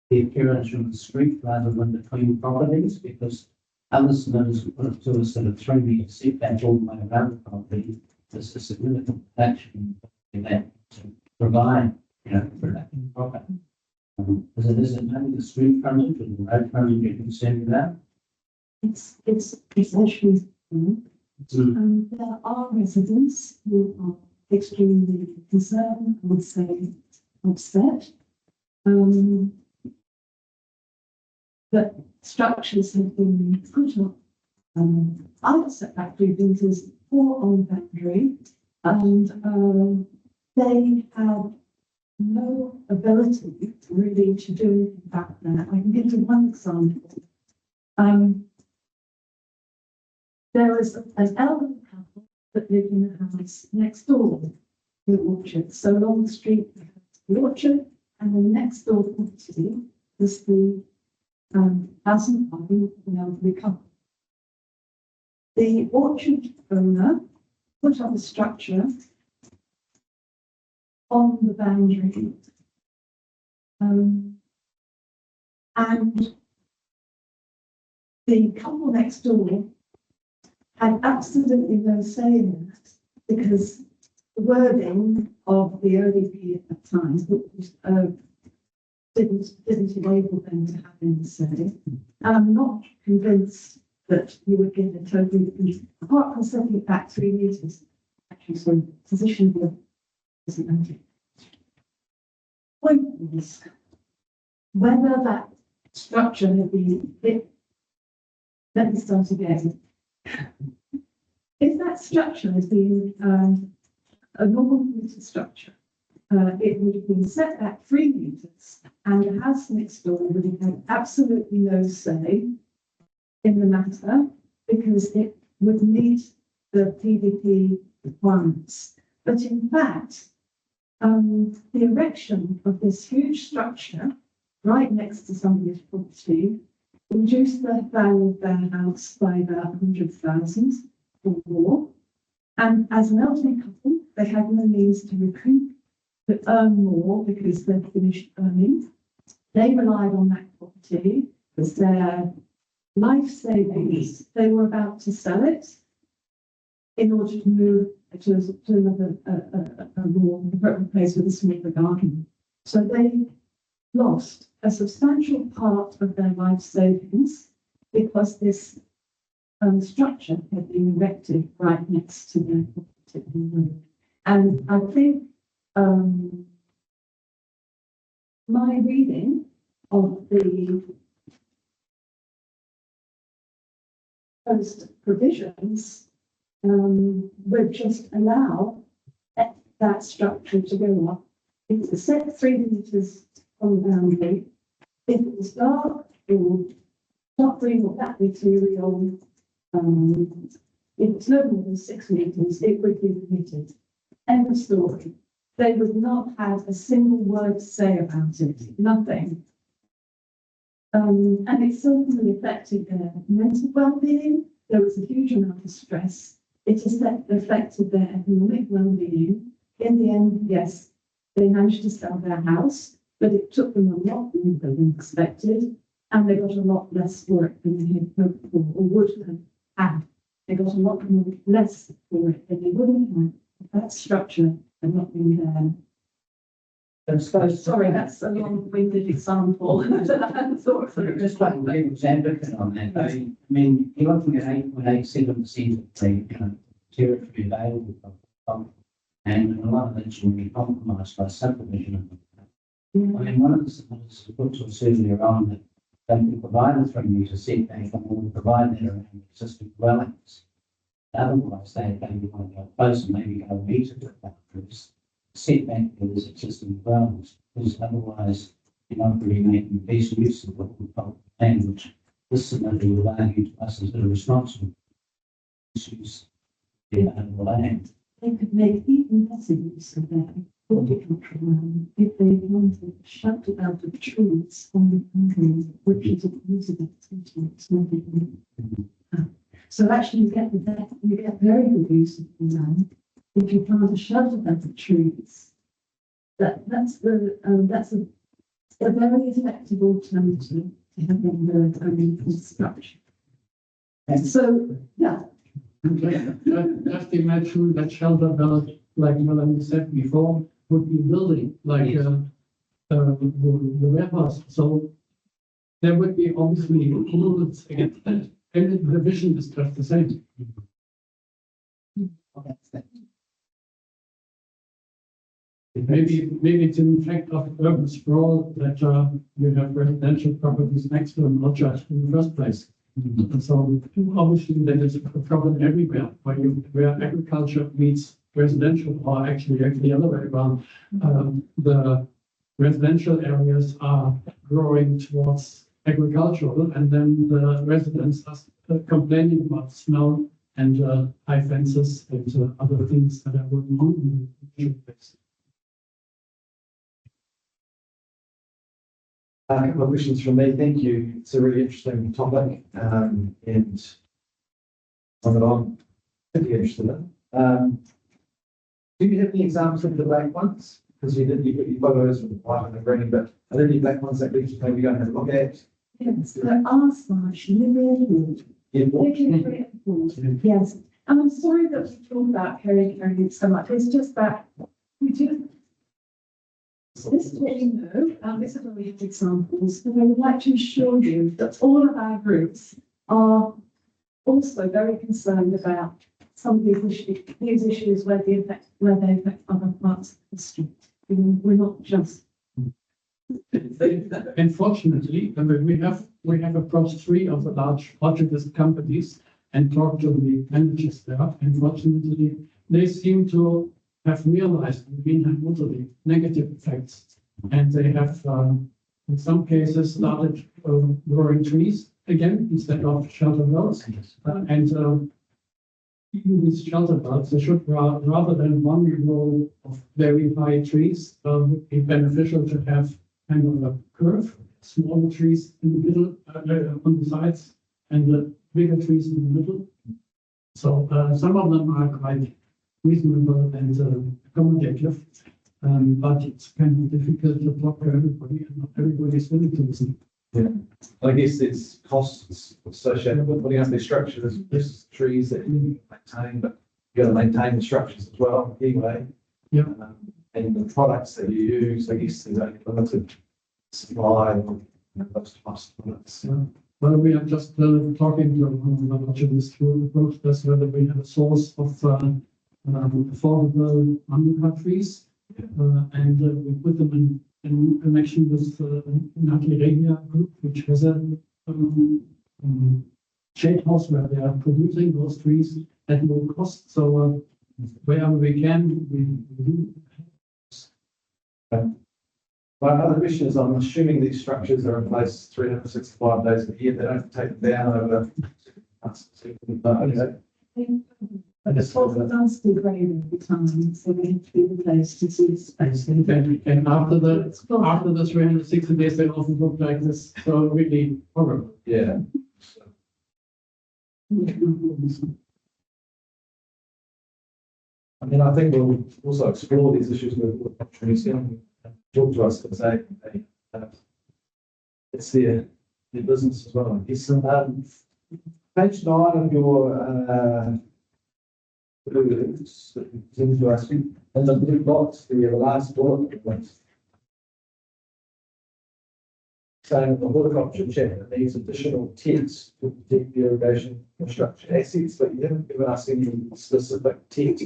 the appearance from the street rather than between properties, because other submitters put it to us that a 3 metre setback all the way around the property is a significant reduction in that to provide, production property. Is it only the street frontage or the road frontage you're concerned about? It's actually There are residents who are extremely concerned, I would say upset, that structures have been put up. Other setback grievance for on boundary, and they have no ability really to do anything about that. I can give you one example. There is an elderly couple that live in a house next door to the orchard. So along the street, we have the orchard, and the next door property is the house and garden of an elderly couple. The orchard owner put up a structure on the boundary, and the couple next door had absolutely no say in that, because the wording of the ODP at that time didn't enable them to have any say. And I'm not convinced that you would get a totally, apart from setting it back 3 meters, actually, so position here isn't empty. Point is, whether that structure had been hit, let me start again. If that structure has been a normal meter structure, it would have been set back 3 meters, and the house next door would have had absolutely no say in the matter, because it would meet the PDP requirements. But in fact, the erection of this huge structure right next to somebody's property reduced the value of their house by about 100,000 or more. And as an elderly couple, they had no means to recoup, to earn more because they'd finished earning. They relied on that property as their life savings. They were about to sell it in order to move to another a more appropriate place with a smaller garden. So they lost a substantial part of their life savings because this structure had been erected right next to their property. And I think my reading of the post provisions would just allow that structure to go up. If it's set 3 meters on the boundary, if it was dark or dark green or that material, if it's no more than 6 meters, it would be permitted. End of story. They would not have a single word to say about it, nothing. And it certainly affected their mental well-being. There was a huge amount of stress. It has affected their economic well-being. In the end, yes, they managed to sell their house, but it took them a lot longer than expected, and they got a lot less work than they had hoped for or would have had. They got a lot more less for it than they would have had if that structure had not been there. Sorry, that's a long-winded example. Just like a devil's advocate on that, I mean, you're looking at 8.87% of the territory available, and a lot of that's will be compromised by subdivision. I mean, one of the supporters put to us earlier on that they can provide a 3 metre setback and will provide that around existing dwellings. Otherwise, they want to go closer, maybe go a metre to the boundaries. Setback is existing dwellings, because otherwise you're not really making best use of the whole land, which this submitted will argue to us as irresponsible use the available land. They could make even better use of their horticultural land if they wanted to shut it out of trees on the boundary, which is a usable activity. So actually, you get very good use of the land if you plant a shelter bed of trees. That's a very effective alternative to having the construction. So yeah. Just imagine that shelter belt, like Melanie said before, would be building like the warehouse. So there would be obviously rules against that. And the vision is just the same. maybe it's an effect of urban sprawl that you have residential properties next to them, not just in the first place. And so obviously that is a problem everywhere, where agriculture meets residential, or actually the other way around. The residential areas are growing towards agricultural, and then the residents are complaining about snow and high fences and other things that are going on in the place. A couple of questions from me. Thank you. It's a really interesting topic, and one that I'm particularly interested in. Do you have any examples of the black ones? Because you got your photos with the white and the green, but are there any black ones that we just maybe go and have a look at? Yes, there are some, really good. Yeah, what? Yes, and I'm sorry that we talk about carrying so much. It's just that we do. This is what we know, this is where we have examples, but I would like to assure you that all of our groups are also very concerned about some of these issues where they affect other parts of the street. We're not just. Unfortunately, we have approached 3 of the large budgeted companies and talked to the managers there. Unfortunately, they seem to have realized the negative effects, and they have, in some cases, started growing trees again instead of shelter belts. And even these shelter belts, they should rather than one row of very high trees, would be beneficial to have kind of a curve, smaller trees in the middle, on the sides, and the bigger trees in the middle. So some of them are quite reasonable and accommodative, but it's kind of difficult to talk to everybody, and not everybody is willing to listen. Yeah, I guess there's costs associated with putting up these structures. There's trees that you maintain, but you got to maintain the structures as well anyway. Yeah. And the products that you use, I guess there's a limited supply of those types of products. Yeah. Well, we are just talking to much of this through the process whether we have a source of affordable undercut trees, and we put them in connection with Paihia group, which has a shade house where they are producing those trees at low cost. So wherever we can, we do. My other question is, I'm assuming these structures are in place 365 days a year. They don't take them down over. Okay. But the fault does degrade every time, so they need to be replaced to see the space. And after the 360 days, they often look like this. So really horrible. Yeah. I mean, I think we'll also explore these issues with trees. Talk to us and say, hey, it's their business as well. Yes. Page 9 of your to us, and the blue box, the last bullet point, saying the horticulture chapter needs additional text to protect the irrigation infrastructure assets, but you haven't given us any specific text.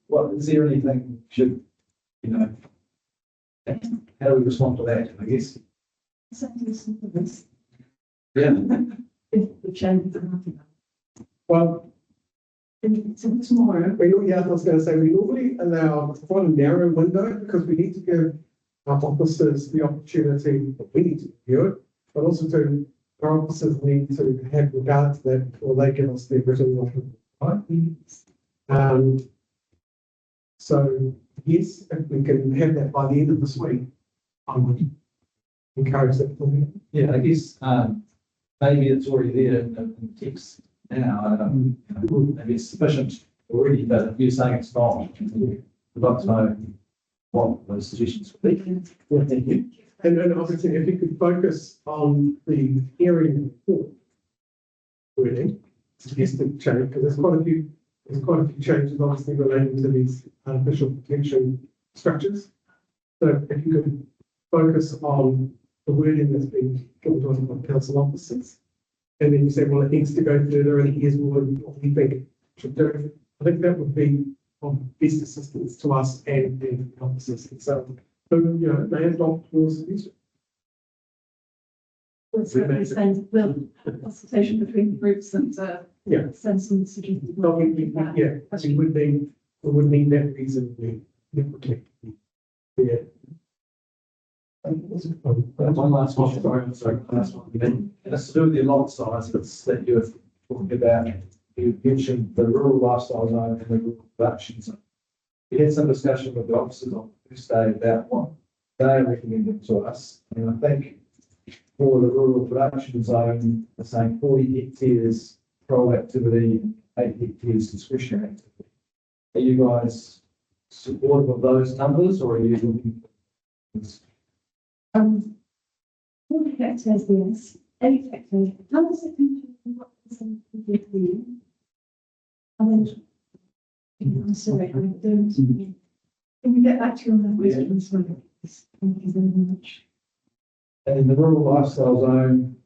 What is there anything should, how do we respond to that, I guess? Yeah. If the change is nothing. Well, Tomorrow. I was going to say, we normally allow quite a narrow window because we need to give our officers the opportunity, we need to review it, but also to, our officers need to have regard to that before they give us their written right? So, yes, if we can have that by the end of this week, I would encourage that. Yeah, I guess maybe it's already there in the text now. Maybe it's sufficient already, but if you're saying it's not, we'd like to know what those suggestions would be. Yeah, thank you. And then obviously, if you could focus on the hearing report wording, suggested change, because there's quite a few changes obviously relating to these artificial protection structures. So if you could focus on the wording that's been given to us by council officers, and then you say, well, it needs to go further, and here's what we think it should do. I think that would be best assistance to us and then officers. So, they adopt rules of use. We'll certainly send, we'll have consultation between groups and, Yeah. send some suggested. No, yeah, we would need that reason we protect. Yeah. One last one, sorry, last one again. That's to do with the lot size that you're talking about. You mentioned the rural lifestyle zone and the rural production zone. We had some discussion with the officers on the first day about what they recommended to us. And I think for the rural production zone, they're saying 40 hectares control activity, 8 hectares discretionary activity. Are you guys supportive of those numbers or are you looking for? 40 hectares, yes, 8 hectares, how does it compare to what is in the I mean, I'm sorry, I don't. Can we get back to your other questions? Thank you very much. And in the rural lifestyle zone,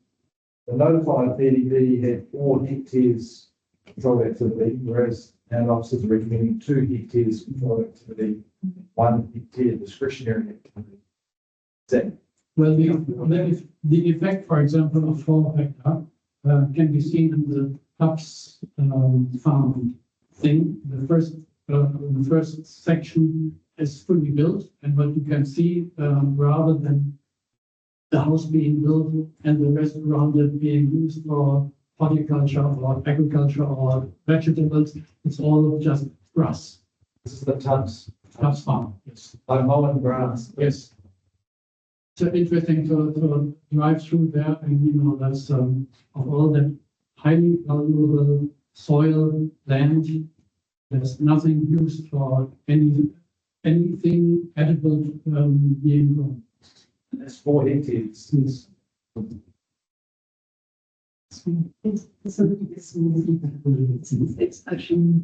the notified PDB had 4 hectares control activity, whereas our officers are recommending 2 hectares control activity, 1 hectare discretionary activity. Is that Well, the effect, for example, of 4 hectare can be seen in the Tubbs farm thing. The first section is fully built, and what you can see, rather than the house being built and the rest around it being used for horticulture or agriculture or vegetables, it's all just grass. this is the Tubbs Farm, yes. like mowing grass? Yes. So interesting to drive through there and, there's, of all that highly valuable soil, land, there's nothing used for anything edible, being grown. That's 4 hectares. Yes. It's actually.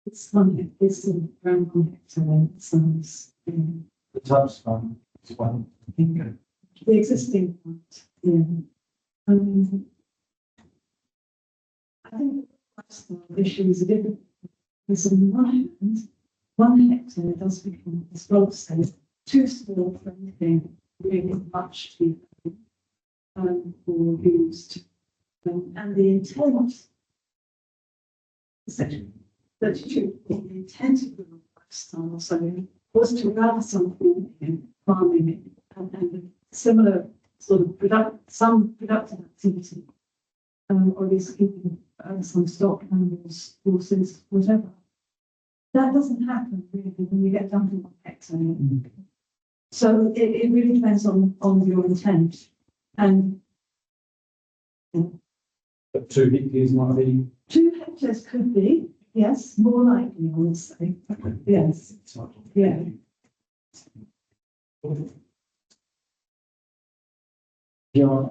It's one, it's around 1 hectare, sounds, The Tubbs farm is 1. the existing one, yeah. I think the issue is a different, because on the one hand, 1 hectare does become, as Rob said, too small for anything really much to be or used. And the intent, section 32, the intent of the lifestyle zone was to allow something in farming and similar sort of some productive activity, or at least keeping some stock animals, horses, whatever. That doesn't happen really when you get down to 1 hectare. So it really depends on your intent. And But 2 hectares might be. 2 hectares could be, yes, more likely, I would say. Yes, yeah. Yeah,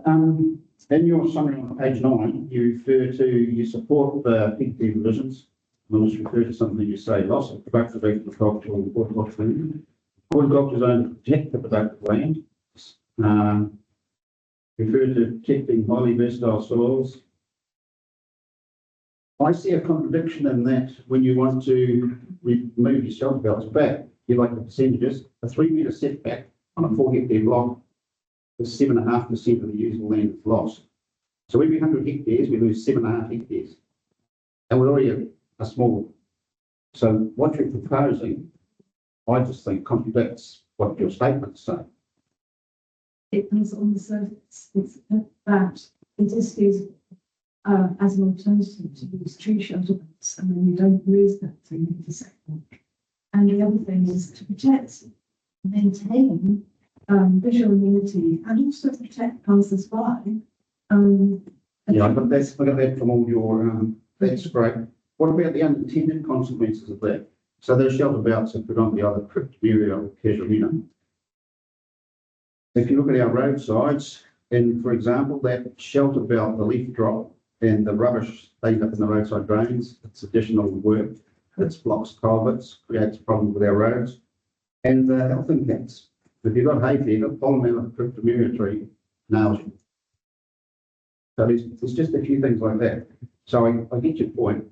in your summary on page 9, you refer to, you support the hectare provisions. I'll just refer to something you say, loss of productive agricultural and horticultural land. Horticulture zone to protect the productive land. Refer to protecting highly versatile soils. I see a contradiction in that when you want to remove your shelter belts back, you like the percentages, a 3 metre setback on a 4 hectare block is 7.5% of the usable land is lost. So every 100 hectares, we lose 7.5 hectares. And we're already a small. So what you're proposing, I just think contradicts what your statements say. It comes on the surface, it's that it is feasible as an alternative to use tree shelter belts, and then you don't lose that 3 metre setback. And the other thing is to protect, maintain visual immunity and also protect passers-by. Yeah, but that's, look at that from all your, that's great. What about the unintended consequences of that? So those shelter belts are predominantly either cryptomeria or casuarina. If you look at our roadsides, and for example, that shelter belt, the leaf drop and the rubbish laid up in the roadside drains, it's additional work. It blocks culverts, creates problems with our roads, and the health impacts. If you've got hay fever, pollen out of the cryptomeria tree nails you. So there's just a few things like that. So I get your point,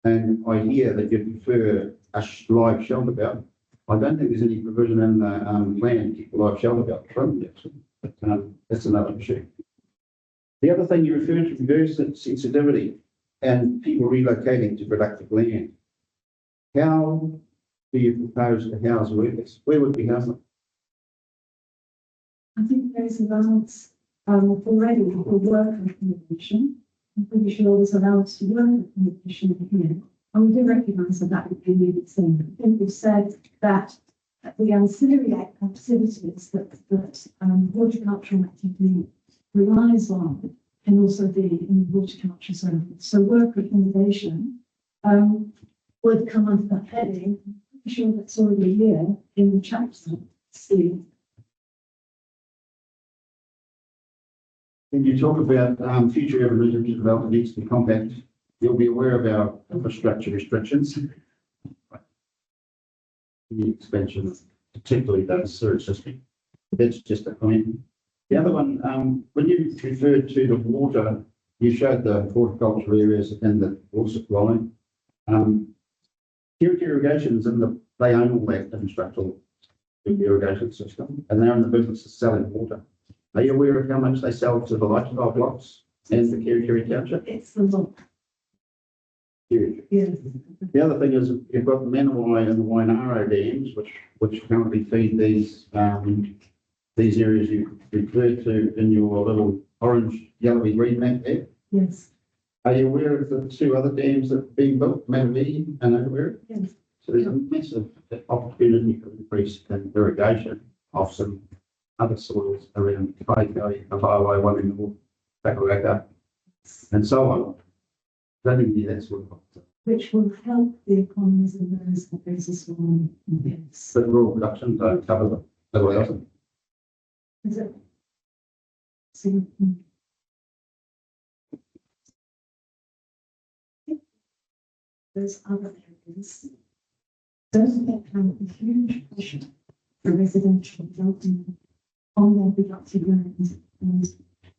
and I hear that you prefer a live shelter belt. I don't think there's any provision in the plan to keep a live shelter belt from it, but that's another issue. The other thing you referred to, reverse sensitivity and people relocating to productive land. How do you propose to house workers? Where would we house them? I think there's allowance already for work accommodation. I'm pretty sure there's allowance to work accommodation here. And we do recognise that that would be a needed thing. I think we've said that the ancillary activities that horticultural activity relies on can also be in the horticulture zone. So work accommodation would come under that heading. I'm pretty sure that's already here in the chapter. See. When you talk about future evolution development needs to be compact, you'll be aware of our infrastructure restrictions. The expansion, particularly that sewage system. That's just a comment. The other one, when you referred to the water, you showed the horticultural areas and the water supply. Irrigation is they own all that infrastructural irrigation system, and they're in the business of selling water. Are you aware of how much they sell to the lifestyle blocks and the Kerikeri Township? It's a lot. Yes. The other thing is you've got the Manawai and the Wainaro dams, which currently feed these areas you referred to in your little orange, yellowy, green map there. Yes. Are you aware of the two other dams that are being built, Manawi and Otahuere? Yes. So there's a massive opportunity for increase in irrigation of some other soils around Paihia, the highway, one in North, Takaraka, and so on. I think that's what. Which will help the economies of those areas as well. Yes. But rural production don't cover them. Nobody else. Is it? So, those other areas don't get a huge pressure for residential development on their productive land and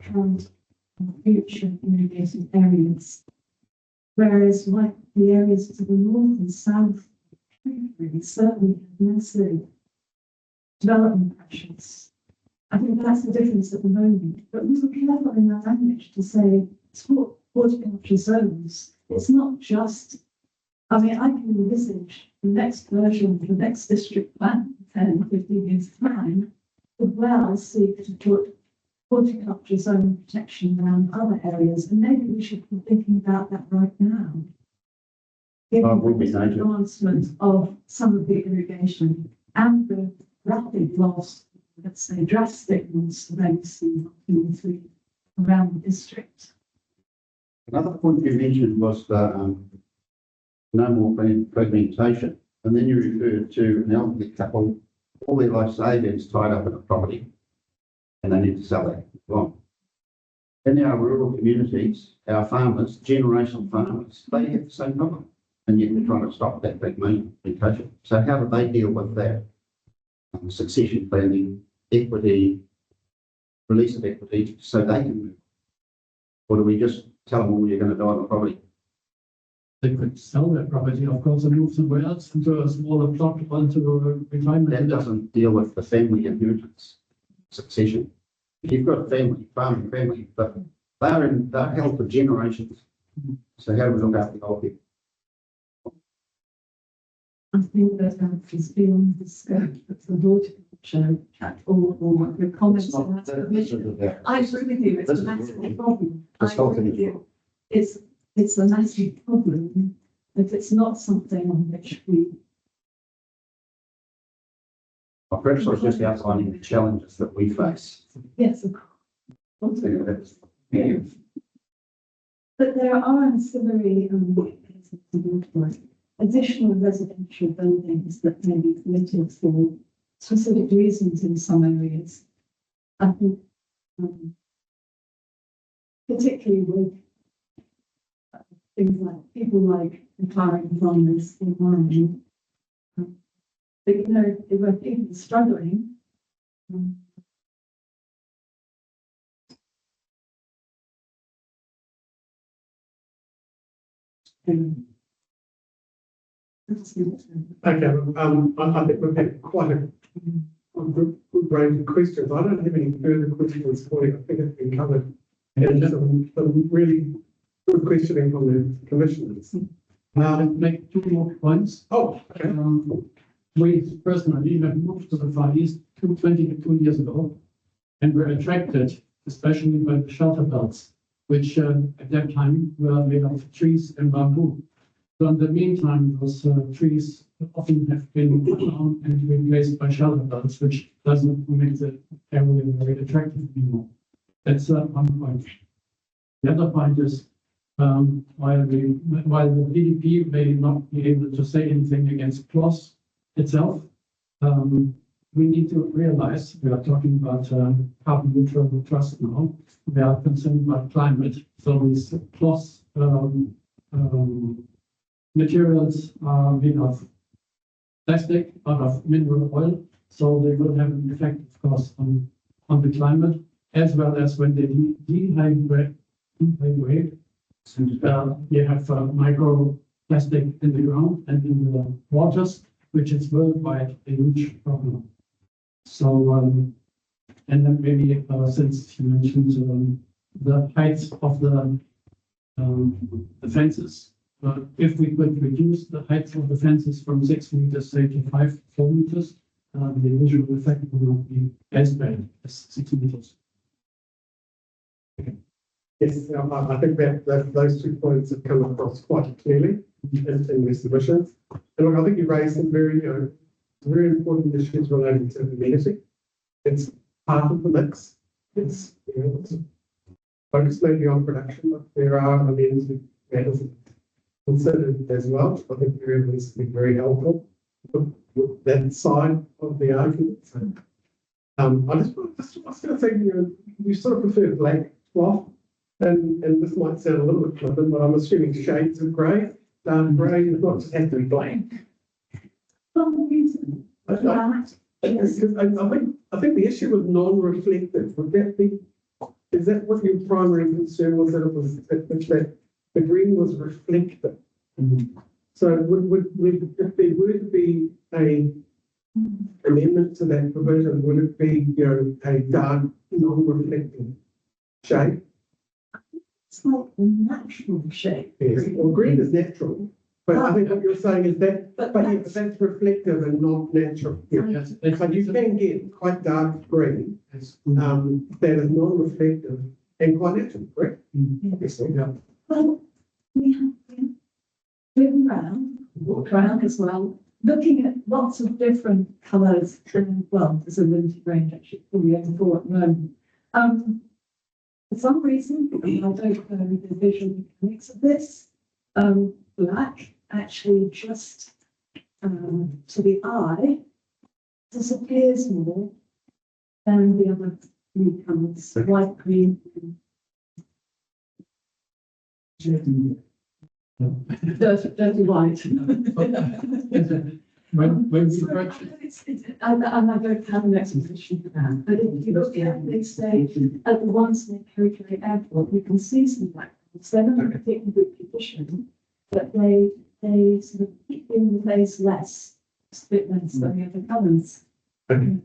current and future irrigated areas. Whereas like the areas to the north and south, really certainly have massive development pressures. I think that's the difference at the moment. But we were careful in our language to say horticulture zones. It's not just, I mean, I can envisage the next version, the next district plan, 10, 15 years time, would well seek to put horticulture zone protection around other areas, and maybe we should be thinking about that right now. Given the advancement of some of the irrigation and the rapid loss, let's say drastic loss of MC around the district. Another point you mentioned was the no more fragmentation, and then you referred to an elderly couple, all their life savings tied up in a property, and they need to sell it. Well, in our rural communities, our farmers, generational farmers, they have the same problem, and yet they're trying to stop that fragmentation. So how do they deal with that? Succession planning, equity, release of equity, so they can move. Or do we just tell them, well, you're going to die on the property? They could sell their property, of course, and move somewhere else into a smaller plot onto a retirement. That doesn't deal with the family inheritance succession. If you've got family, farming family, but they're held for generations. So how do we look after the old people? I think that is beyond the scope of the horticulture or the comments on that provision. I agree with you, it's a massive problem. I agree with you. It's a massive problem, but it's not something on which we. Well, perhaps I was just outlining the challenges that we face. Yes, of course. But there are ancillary additional residential buildings that may be permitted for specific reasons in some areas. I think, particularly with things like people like retiring farmers in mind. But you know, if we're people struggling, Okay, I think we've had quite a good range of questions. I don't have any further questions for you. I think it's been covered. And some really good questioning from the commissioners. Make two more points. Oh, okay. We personally have moved to the Far East 22 years ago and were attracted, especially by the shelter belts, which at that time were made of trees and bamboo. So in the meantime, those trees often have been cut down and replaced by shelter belts, which doesn't make the area very attractive anymore. That's one point. The other point is, while the DDP may not be able to say anything against clause itself, we need to realize we are talking about carbon neutral trust now. We are concerned about climate. So these clause materials are made of plastic, out of mineral oil. So they will have an effect, of course, on the climate, as well as when they dehydrate, you have microplastic in the ground and in the waters, which is worldwide a huge problem. So, and then maybe since you mentioned the height of the fences, if we could reduce the height of the fences from 6 meters, say to 4 meters, the visual effect will not be as bad as 6 meters. Yes, I think that those 2 points have come across quite clearly in your submissions. And look, I think you raised some very important issues relating to amenity. It's part of the mix. It's focused maybe on production, but there are amenity matters considered as well. I think your evidence has been very helpful with that side of the argument. So, I just was going to say, you sort of prefer black cloth, and this might sound a little bit flippant, but I'm assuming shades of grey. Dark grey does not just have to be black. I think the issue with non-reflective, would that be, is that what your primary concern was, that it was that the green was reflective? So would if there were to be a amendment to that provision, would it be a dark non-reflective shade? It's like the natural shape. Yes, well, green is natural, but I think what you're saying is that, but that's reflective and not natural. Yeah. But you can get quite dark green, that is non-reflective and quite natural, correct? Yes, yeah. Well, we have been walked around as well, looking at lots of different colours. And well, there's a limited range actually, probably over 4 at the moment. For some reason, I don't know the visual mechanics of this. Black actually just to the eye disappears more than the other 3 colours, white, green, dirty white. When we And I don't have an explanation for that, but if you look at they say at the ones near Paihia Airport, you can see some black ones. They're not in particularly good condition, but they sort of keep in the face less, just a bit less than the other colours. Okay.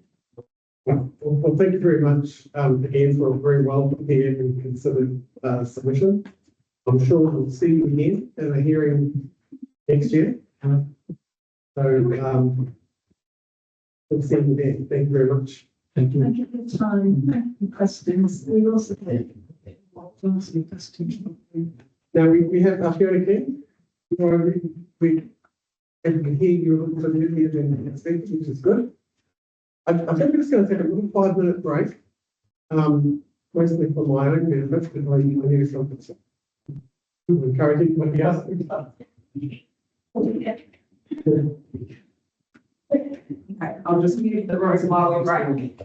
Well, thank you very much again for a very well prepared and considered submission. I'm sure we'll see you again in a hearing next year. So we'll see you then. Thank you very much. Thank you. Thank you for your time, and questions. We also take questions. Now we have our Fiona King. We can hear you a little bit earlier than expected, which is good. I think we're just going to take a little 5-minute break. Mostly for my own benefit, because I need something. Encourage anybody else. I'll just mute the room while we're breaking.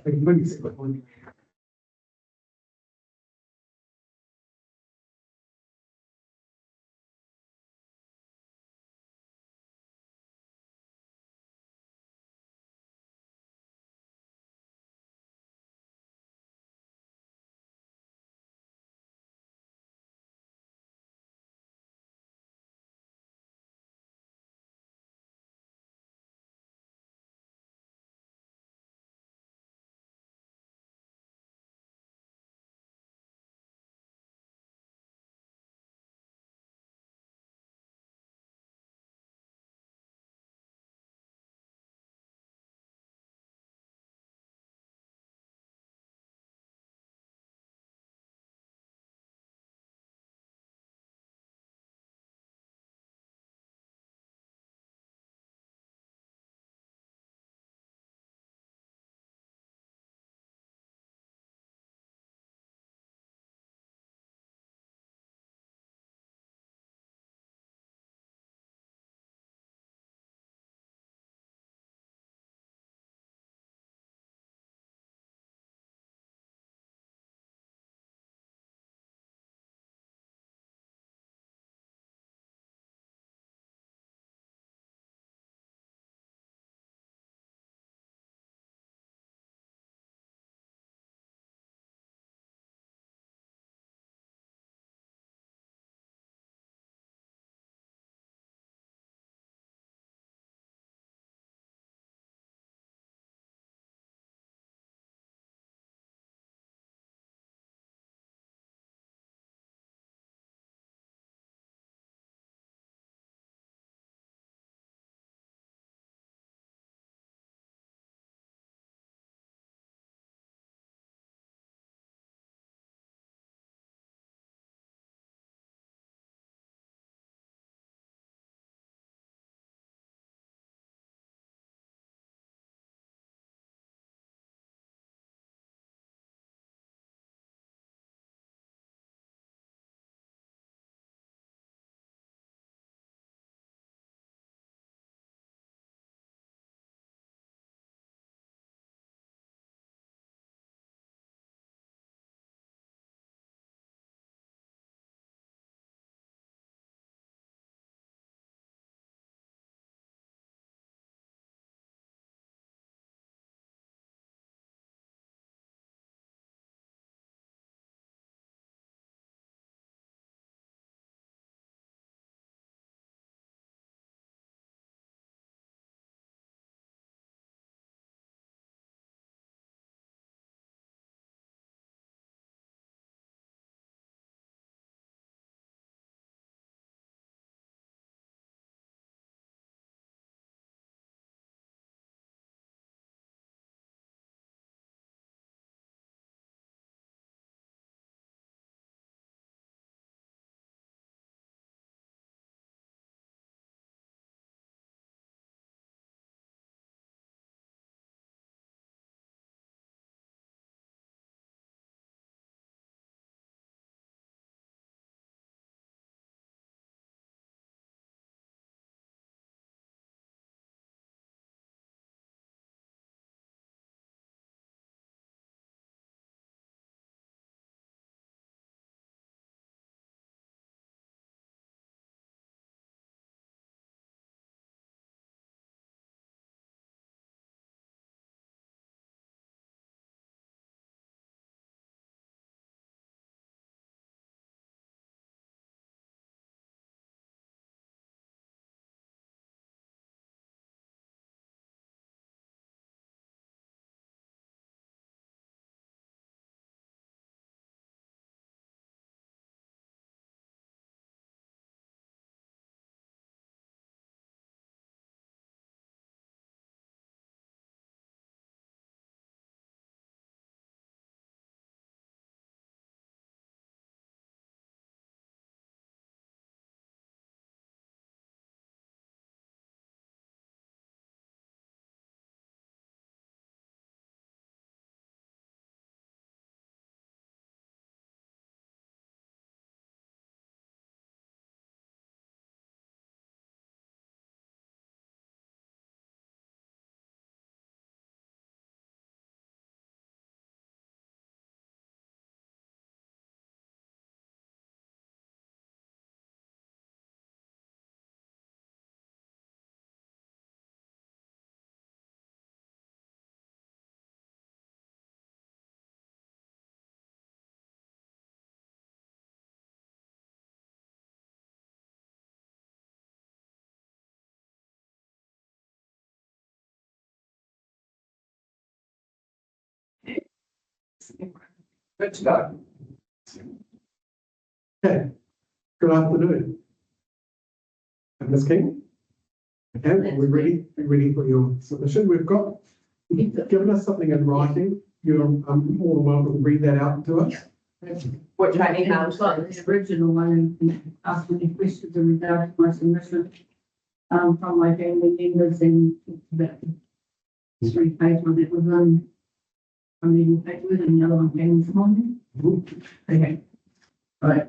Good to go. Okay, good afternoon. And Ms. King? Okay, we're ready for your submission. You've given us something in writing. You're more than welcome to read that out to us. Which I And I've emailed. got the original one and asked any questions in regard to my submission. From my family members and about 3 pages on it was I mean, the other one came this morning. Okay. Right.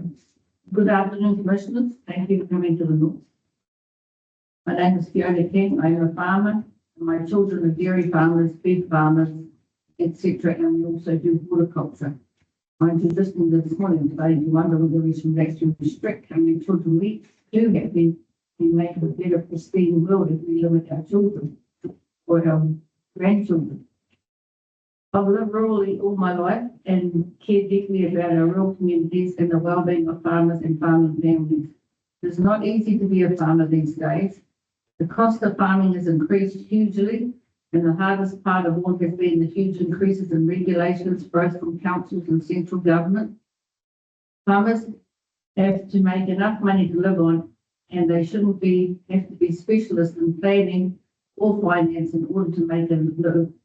Good afternoon, commissioners. Thank you for coming to the north. My name is Fiona King. I am a farmer, and my children are dairy farmers, beef farmers, etc. And we also do horticulture. I'm just listening to this morning today to wonder whether we should actually restrict how many children we do have. We make it a better pristine world if we limit our children or our grandchildren. I've lived rurally all my life and care deeply about our rural communities and the well-being of farmers and farming families. It's not easy to be a farmer these days. The cost of farming has increased hugely, and the hardest part of all has been the huge increases in regulations, both from councils and central government. Farmers have to make enough money to live on, and they shouldn't have to be specialists in planning or finance in order to make a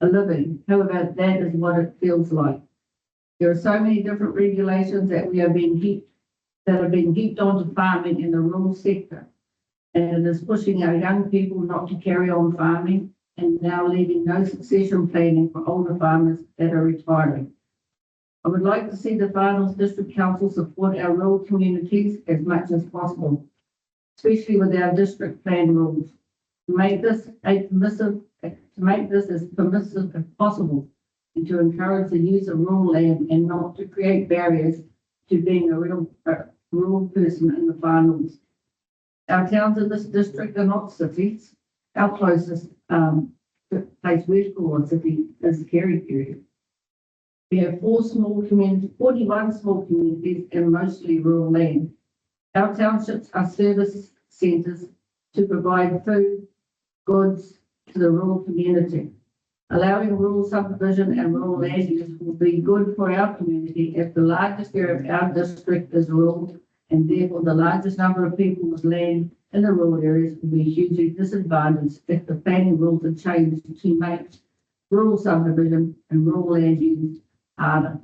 living. However, that is what it feels like. There are so many different regulations that are being heaped onto farming in the rural sector. And it is pushing our young people not to carry on farming and now leaving no succession planning for older farmers that are retiring. I would like to see the Farnells District Council support our rural communities as much as possible, especially with our district plan rules. To make this as permissive as possible, and to encourage the use of rural land and not to create barriers to being a rural person in the Farnells. Our towns in this district are not cities. Our closest place we've called a city is Kerikeri. We have 41 small communities and mostly rural land. Our townships are service centres to provide food, goods to the rural community. Allowing rural subdivision and rural land use will be good for our community if the largest area of our district is rural, and therefore the largest number of people with land in the rural areas will be hugely disadvantaged if the planning rules are changed to make rural subdivision and rural land use harder.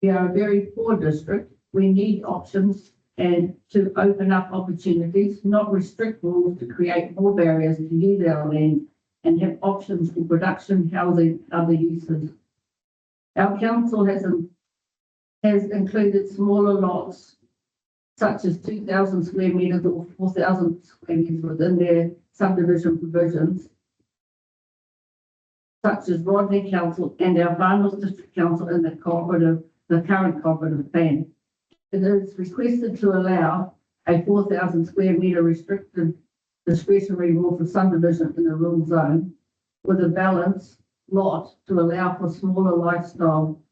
We are a very poor district. We need options and to open up opportunities, not restrict rules to create more barriers to use our land, and have options for production, housing, other uses. Our council has included smaller lots, such as 2,000 square metres or 4,000 square metres within their subdivision provisions, such as Rodney Council and our Farnells District Council in the current cooperative plan. It is requested to allow a 4,000 square metre restricted discretionary rule for subdivision in the rural zone with a balanced lot to allow for smaller rural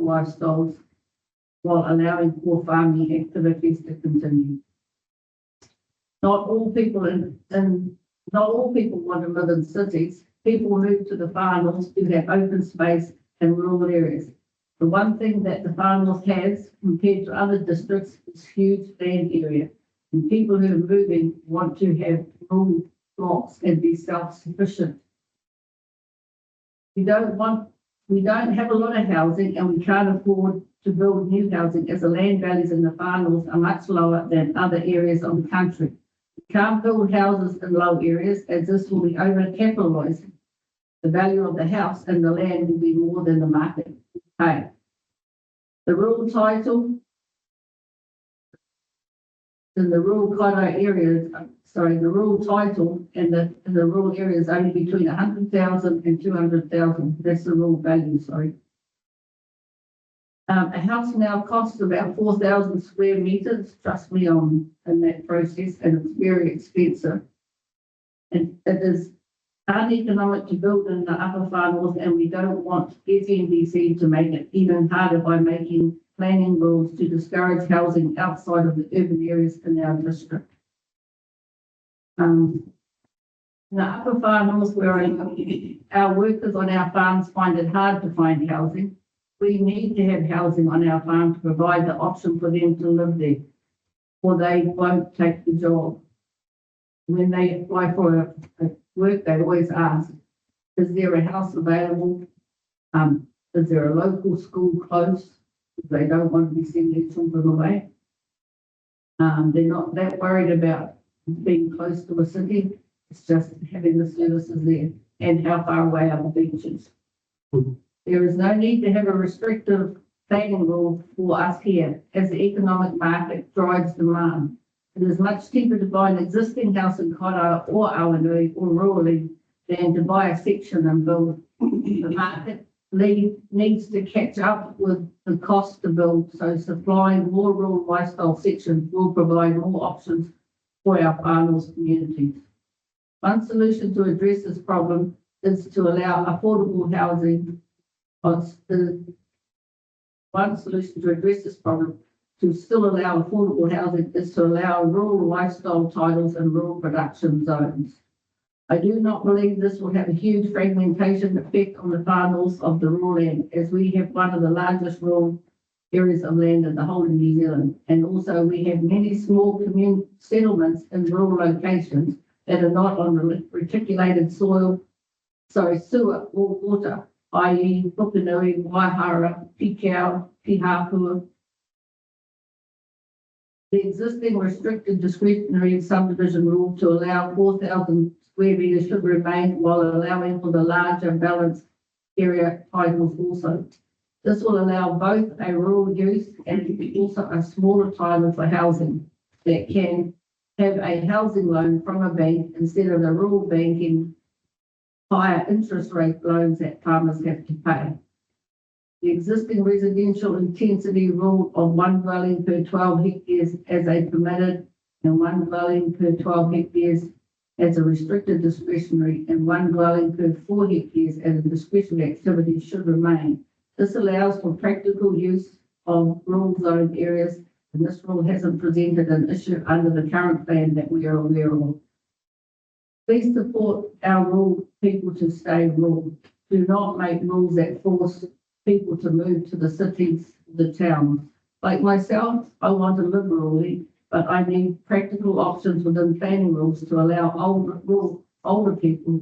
lifestyles while allowing for farming activities to continue. Not all people want to live in cities. People move to the Farnells who have open space in rural areas. The one thing that the Farnells has compared to other districts is huge land area. And people who are moving want to have rural blocks and be self-sufficient. We don't have a lot of housing, and we can't afford to build new housing as the land values in the Farnells are much lower than other areas of the country. We can't build houses in low areas as this will be over-capitalising. The value of the house and the land will be more than the market will pay. The rural title in the rural areas, the rural title in the rural areas only between 100,000 and 200,000. That's the rural value, sorry. A house now costs about 4,000 square metres. Trust me, I'm in that process, and it's very expensive. And it is uneconomic to build in the upper Farnells, and we don't want FNDC to make it even harder by making planning rules to discourage housing outside of the urban areas in our district. In the upper far north where I live, our workers on our farms find it hard to find housing. We need to have housing on our farm to provide the option for them to live there, or they won't take the job. When they apply for a work, they always ask, is there a house available? Is there a local school close? They don't want to be sending children away. They're not that worried about being close to a city. It's just having the services there and how far away are the beaches. There is no need to have a restrictive planning rule for us here, as the economic market drives demand. It is much cheaper to buy an existing house in Kaiwera or Awanui or rurally than to buy a section and build. The market needs to catch up with the cost to build, so supplying more rural lifestyle sections will provide more options for our farmers' communities. One solution to address this problem is to allow affordable housing. One solution to address this problem to still allow affordable housing is to allow rural lifestyle titles and rural production zones. I do not believe this will have a huge fragmentation effect on the far north of the rural land, as we have one of the largest rural areas of land in the whole of New Zealand. And also we have many small community settlements in rural locations that are not on reticulated soil, sewer or water, i.e. Pukenui, Waihara, Pikau, Pihapua. The existing restricted discretionary subdivision rule to allow 4,000 square metres should remain, while allowing for the larger balanced area titles also. This will allow both a rural use and also a smaller title for housing that can have a housing loan from a bank instead of the rural banking higher interest rate loans that farmers have to pay. The existing residential intensity rule of 1 dwelling per 12 hectares as a permitted and 1 dwelling per 12 hectares as a restricted discretionary and 1 dwelling per 4 hectares as a discretionary activity should remain. This allows for practical use of rural zone areas, and this rule hasn't presented an issue under the current plan that we are aware of. Please support our rural people to stay rural. Do not make rules that force people to move to the cities, the towns. Like myself, I want to live rurally, but I need practical options within planning rules to allow older people,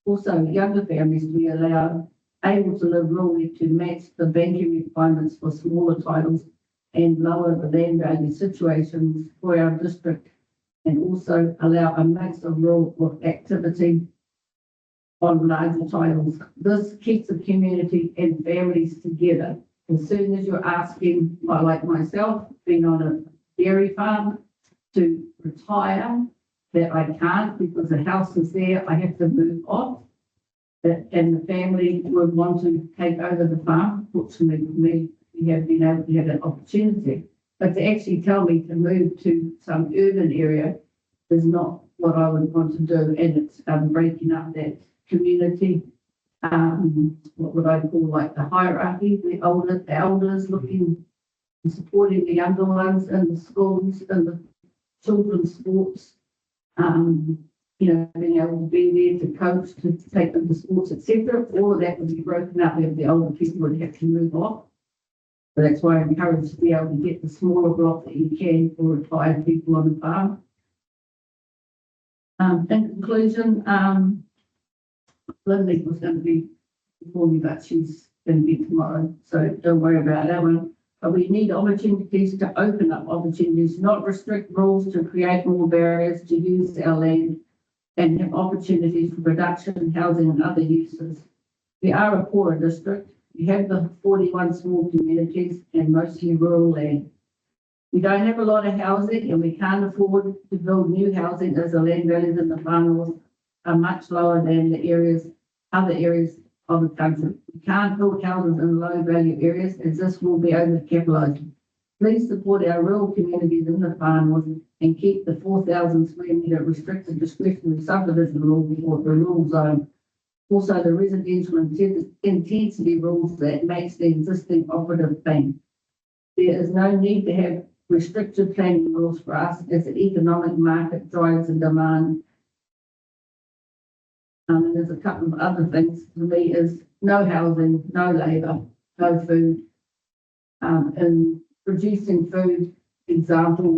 also younger families, to be able to live rurally to match the banking requirements for smaller titles and lower the land value situations for our district, and also allow a mix of rural activity on larger titles. This keeps the community and families together. As soon as you're asking, like myself, being on a dairy farm, to retire, that I can't because the house is there, I have to move off, and the family would want to take over the farm. Fortunately for me, we have been able to have that opportunity. But to actually tell me to move to some urban area is not what I would want to do, and it's breaking up that community. What would I call like the hierarchy, the elders looking and supporting the younger ones in the schools and the children's sports. Being able to be there to coach, to take them to sports, etc. All of that would be broken up if the older people would have to move off. So that's why I encourage to be able to get the smaller block that you can for retired people on the farm. In conclusion, Lindy was going to be before me, but she's going to be tomorrow, so don't worry about that one. But we need opportunities to open up opportunities, not restrict rules to create more barriers to use our land and have opportunities for production, housing and other uses. We are a poorer district. We have the 41 small communities and mostly rural land. We don't have a lot of housing and we can't afford to build new housing as the land values in the far north are much lower than the other areas of the country. We can't build houses in low value areas as this will be overcapitalised. Please support our rural communities in the far north and keep the 4,000 square metre restricted discretionary subdivision rule for the rural zone. Also the residential intensity rules that match the existing operative plan. There is no need to have restricted planning rules for us as the economic market drives the demand And there's a couple of other things for me is no housing, no labour, no food. And producing food, example,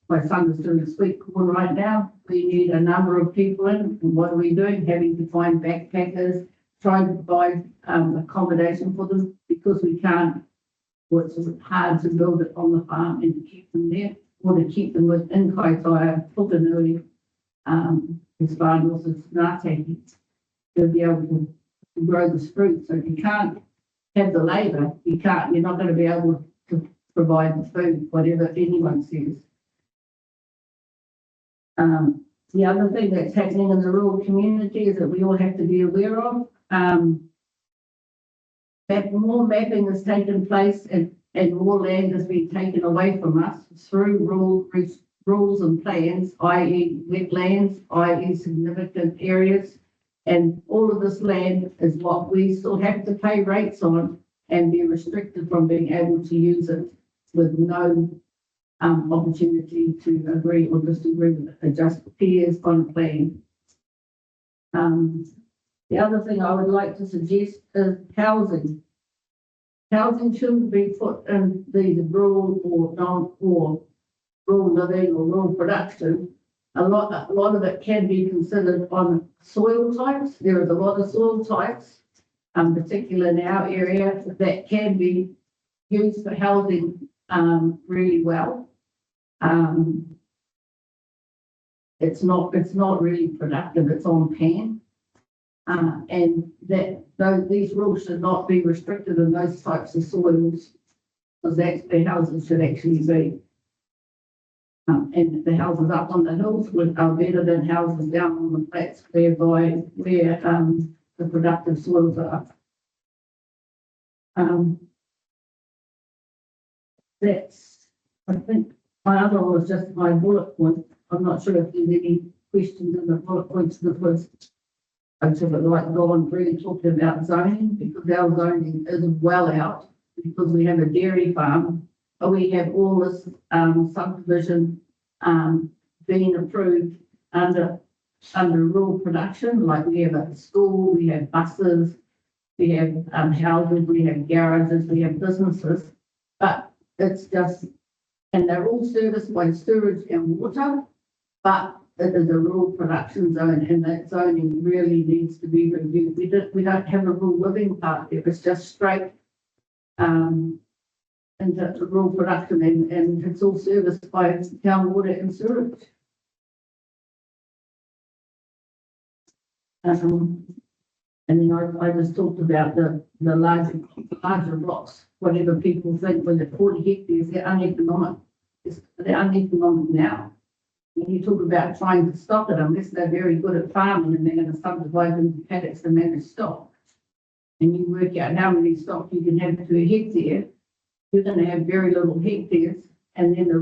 my son is doing sweet corn right now. We need a number of people in. And what are we doing? Having to find backpackers, trying to provide accommodation for them because we can't, well, it's sort of hard to build it on the farm and to keep them there or to keep them within Kaitaia, Pukanui, as far north as Ngātaki, to be able to grow this fruit. So if you can't have the labour, you're not going to be able to provide the food, whatever anyone says. The other thing that's happening in the rural community is that we all have to be aware of. More mapping has taken place and more land has been taken away from us through rules and plans, i.e. wetlands, i.e. significant areas. And all of this land is what we still have to pay rates on and be restricted from being able to use it with no opportunity to agree or disagree with it, just peers on a plan. The other thing I would like to suggest is housing. Housing shouldn't be put in the rural or rural living or rural production. A lot of it can be considered on soil types. There is a lot of soil types, particularly in our area, that can be used for housing really well. It's not really productive. It's on pan, and these rules should not be restricted in those types of soils because that's where houses should actually be. And the houses up on the hills are better than houses down on the flats where the productive soils are. That's, I think, my other one was just my bullet point. I'm not sure if there's any questions in the bullet points that was, I sort of like go on really talking about zoning because our zoning is well out because we have a dairy farm. We have all this subdivision being approved under rural production, like we have a school, we have buses, we have houses, we have garages, we have businesses, but it's just, and they're all serviced by sewage and water, but it is a rural production zone and that zoning really needs to be reviewed. We don't have a rural living part there, it's just straight into rural production and it's all serviced by town water and sewage. And then I just talked about the larger blocks, whatever people think when they're 40 hectares, they're uneconomic. They're uneconomic now. When you talk about trying to stop it, unless they're very good at farming and they're going to subdivide into paddocks to manage stock, and you work out how many stock you can have per hectare, you're going to have very little hectares, and then the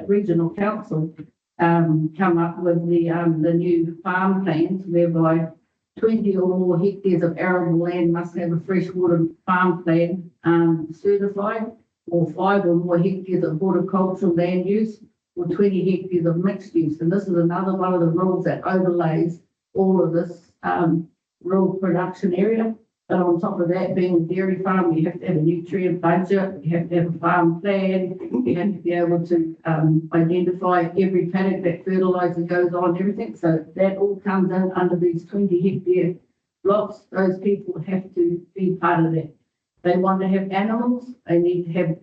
regional council come up with the new farm plans whereby 20 or more hectares of arable land must have a freshwater farm plan certified, or 5 or more hectares of horticultural land use, or 20 hectares of mixed use. And this is another one of the rules that overlays all of this rural production area. But on top of that, being a dairy farm, you have to have a nutrient budget, you have to have a farm plan, you have to be able to identify every paddock that fertilizer goes on, everything. So that all comes in under these 20 hectare blocks. Those people have to be part of that. They want to have animals, they need to have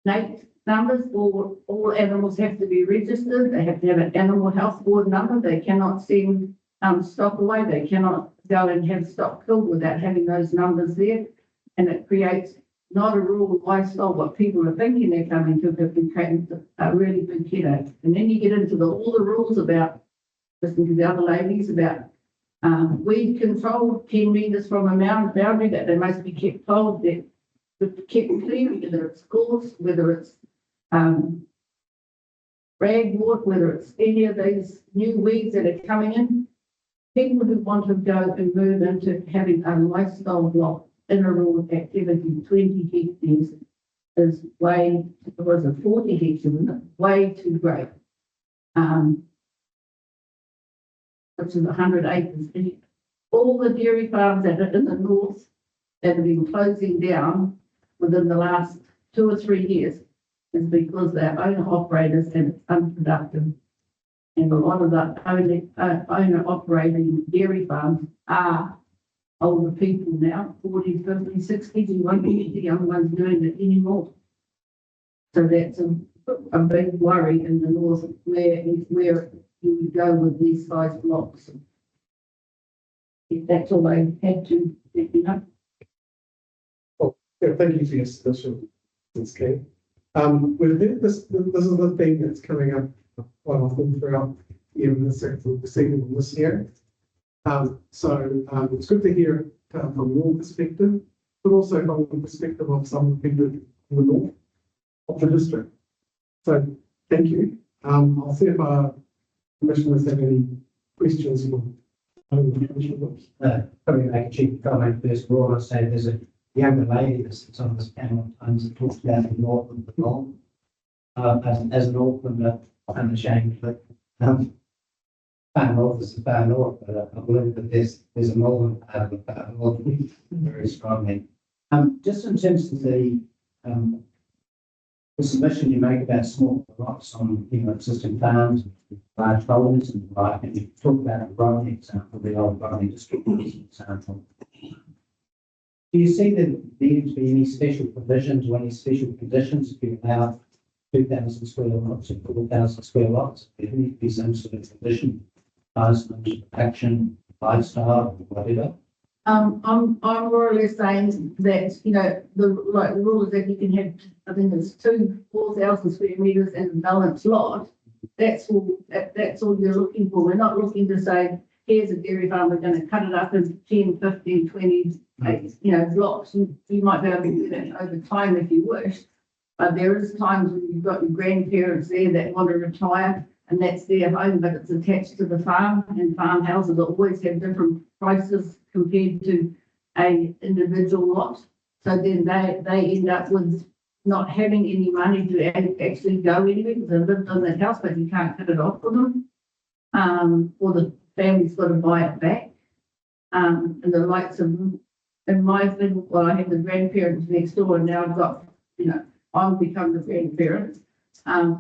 NATE numbers. All animals have to be registered. They have to have an animal health board number. They cannot send stock away. They cannot go and have stock killed without having those numbers there. And it creates not a rural lifestyle, what people are thinking they're coming to, but it creates a really big headache. And then you get into all the rules about, listening to the other ladies, about weed control 10 metres from a mound boundary that they must be kept cold, that kept clear, whether it's gorse, whether it's ragwort, whether it's any of these new weeds that are coming in. People who want to go and move into having a lifestyle block in a rural activity, 20 hectares is way, was it 40 hectares, isn't it? Way too great. which is 100 acres. And all the dairy farms that are in the north that have been closing down within the last 2 or 3 years is because they're owner operators and it's unproductive. And a lot of the owner operating dairy farms are older people now, 40, 50, 60. You won't get the young ones doing it anymore. So that's a big worry in the north where you would go with these size blocks. If that's all I had to, you know. Yeah, thank you for your submission, Ms. King. With this is the thing that's coming up quite often throughout even the second proceeding on this year. It's good to hear from your perspective, but also from the perspective of some people in the north of the district. So thank you. I'll see if our commissioners have any questions for the commissioner. Probably make a cheap comment first of all. I say there's a younger lady that sits on this panel at times that talks about the north of the north. As an Aucklander, I'm ashamed, but far north is the far north, but I believe that there's a northern part of the far north very strongly. Just in terms of the submission you make about small lots on existing farms, large holdings and the like, and you talk about the Bromley example, the old Bromley district example. Do you see that there need to be any special provisions or any special conditions if you allow 2,000 square lots or 4,000 square lots? There need to be some sort of provision, action, lifestyle, whatever. I'm more or less saying that, the rule is that you can have, I think it's 4,000 square meters and a balanced lot. That's all you're looking for. We're not looking to say, here's a dairy farm, we're going to cut it up into 10, 15, 20, blocks. You might be able to do that over time if you wish. But there is times when you've got your grandparents there that want to retire and that's their home, but it's attached to the farm, and farmhouses always have different prices compared to a individual lot. So then they end up with not having any money to actually go anywhere because they lived in that house, but you can't cut it off for them. Or the family's got to buy it back. And the likes of, in my thing, well, I have the grandparents next door and now I've got, I've become the grandparent.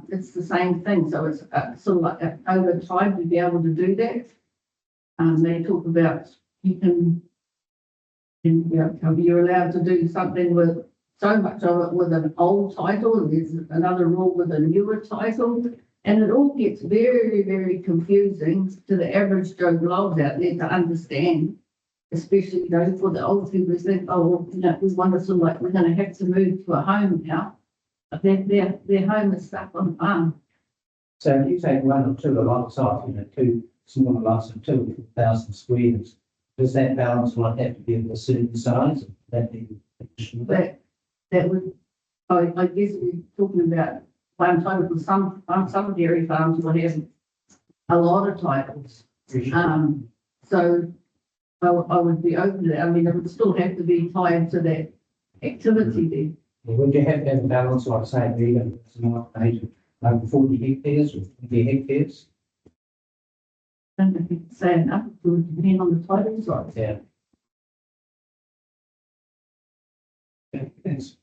It's the same thing. So it's sort of like over time to be able to do that. They talk about you're allowed to do something with so much of it with an old title, and there's another rule with a newer title, and it all gets very, very confusing to the average Joe Blogs out there to understand, especially for the old people who think, we want to sort of like we're going to have to move to a home now, but their home is stuck on a farm. So if you take one or two lots off, two smaller lots of 2,000 squares, does that balance lot have to be of a certain size? That would, I guess we're talking about one title, because some dairy farms will have a lot of titles. So I would be open to that. I mean, it would still have to be tied to that activity there. Well, would you have to have a balance, like say, even it's not over 40 hectares or 50 hectares? I don't know if you can say enough, it would depend on the title size. Yeah. Thanks.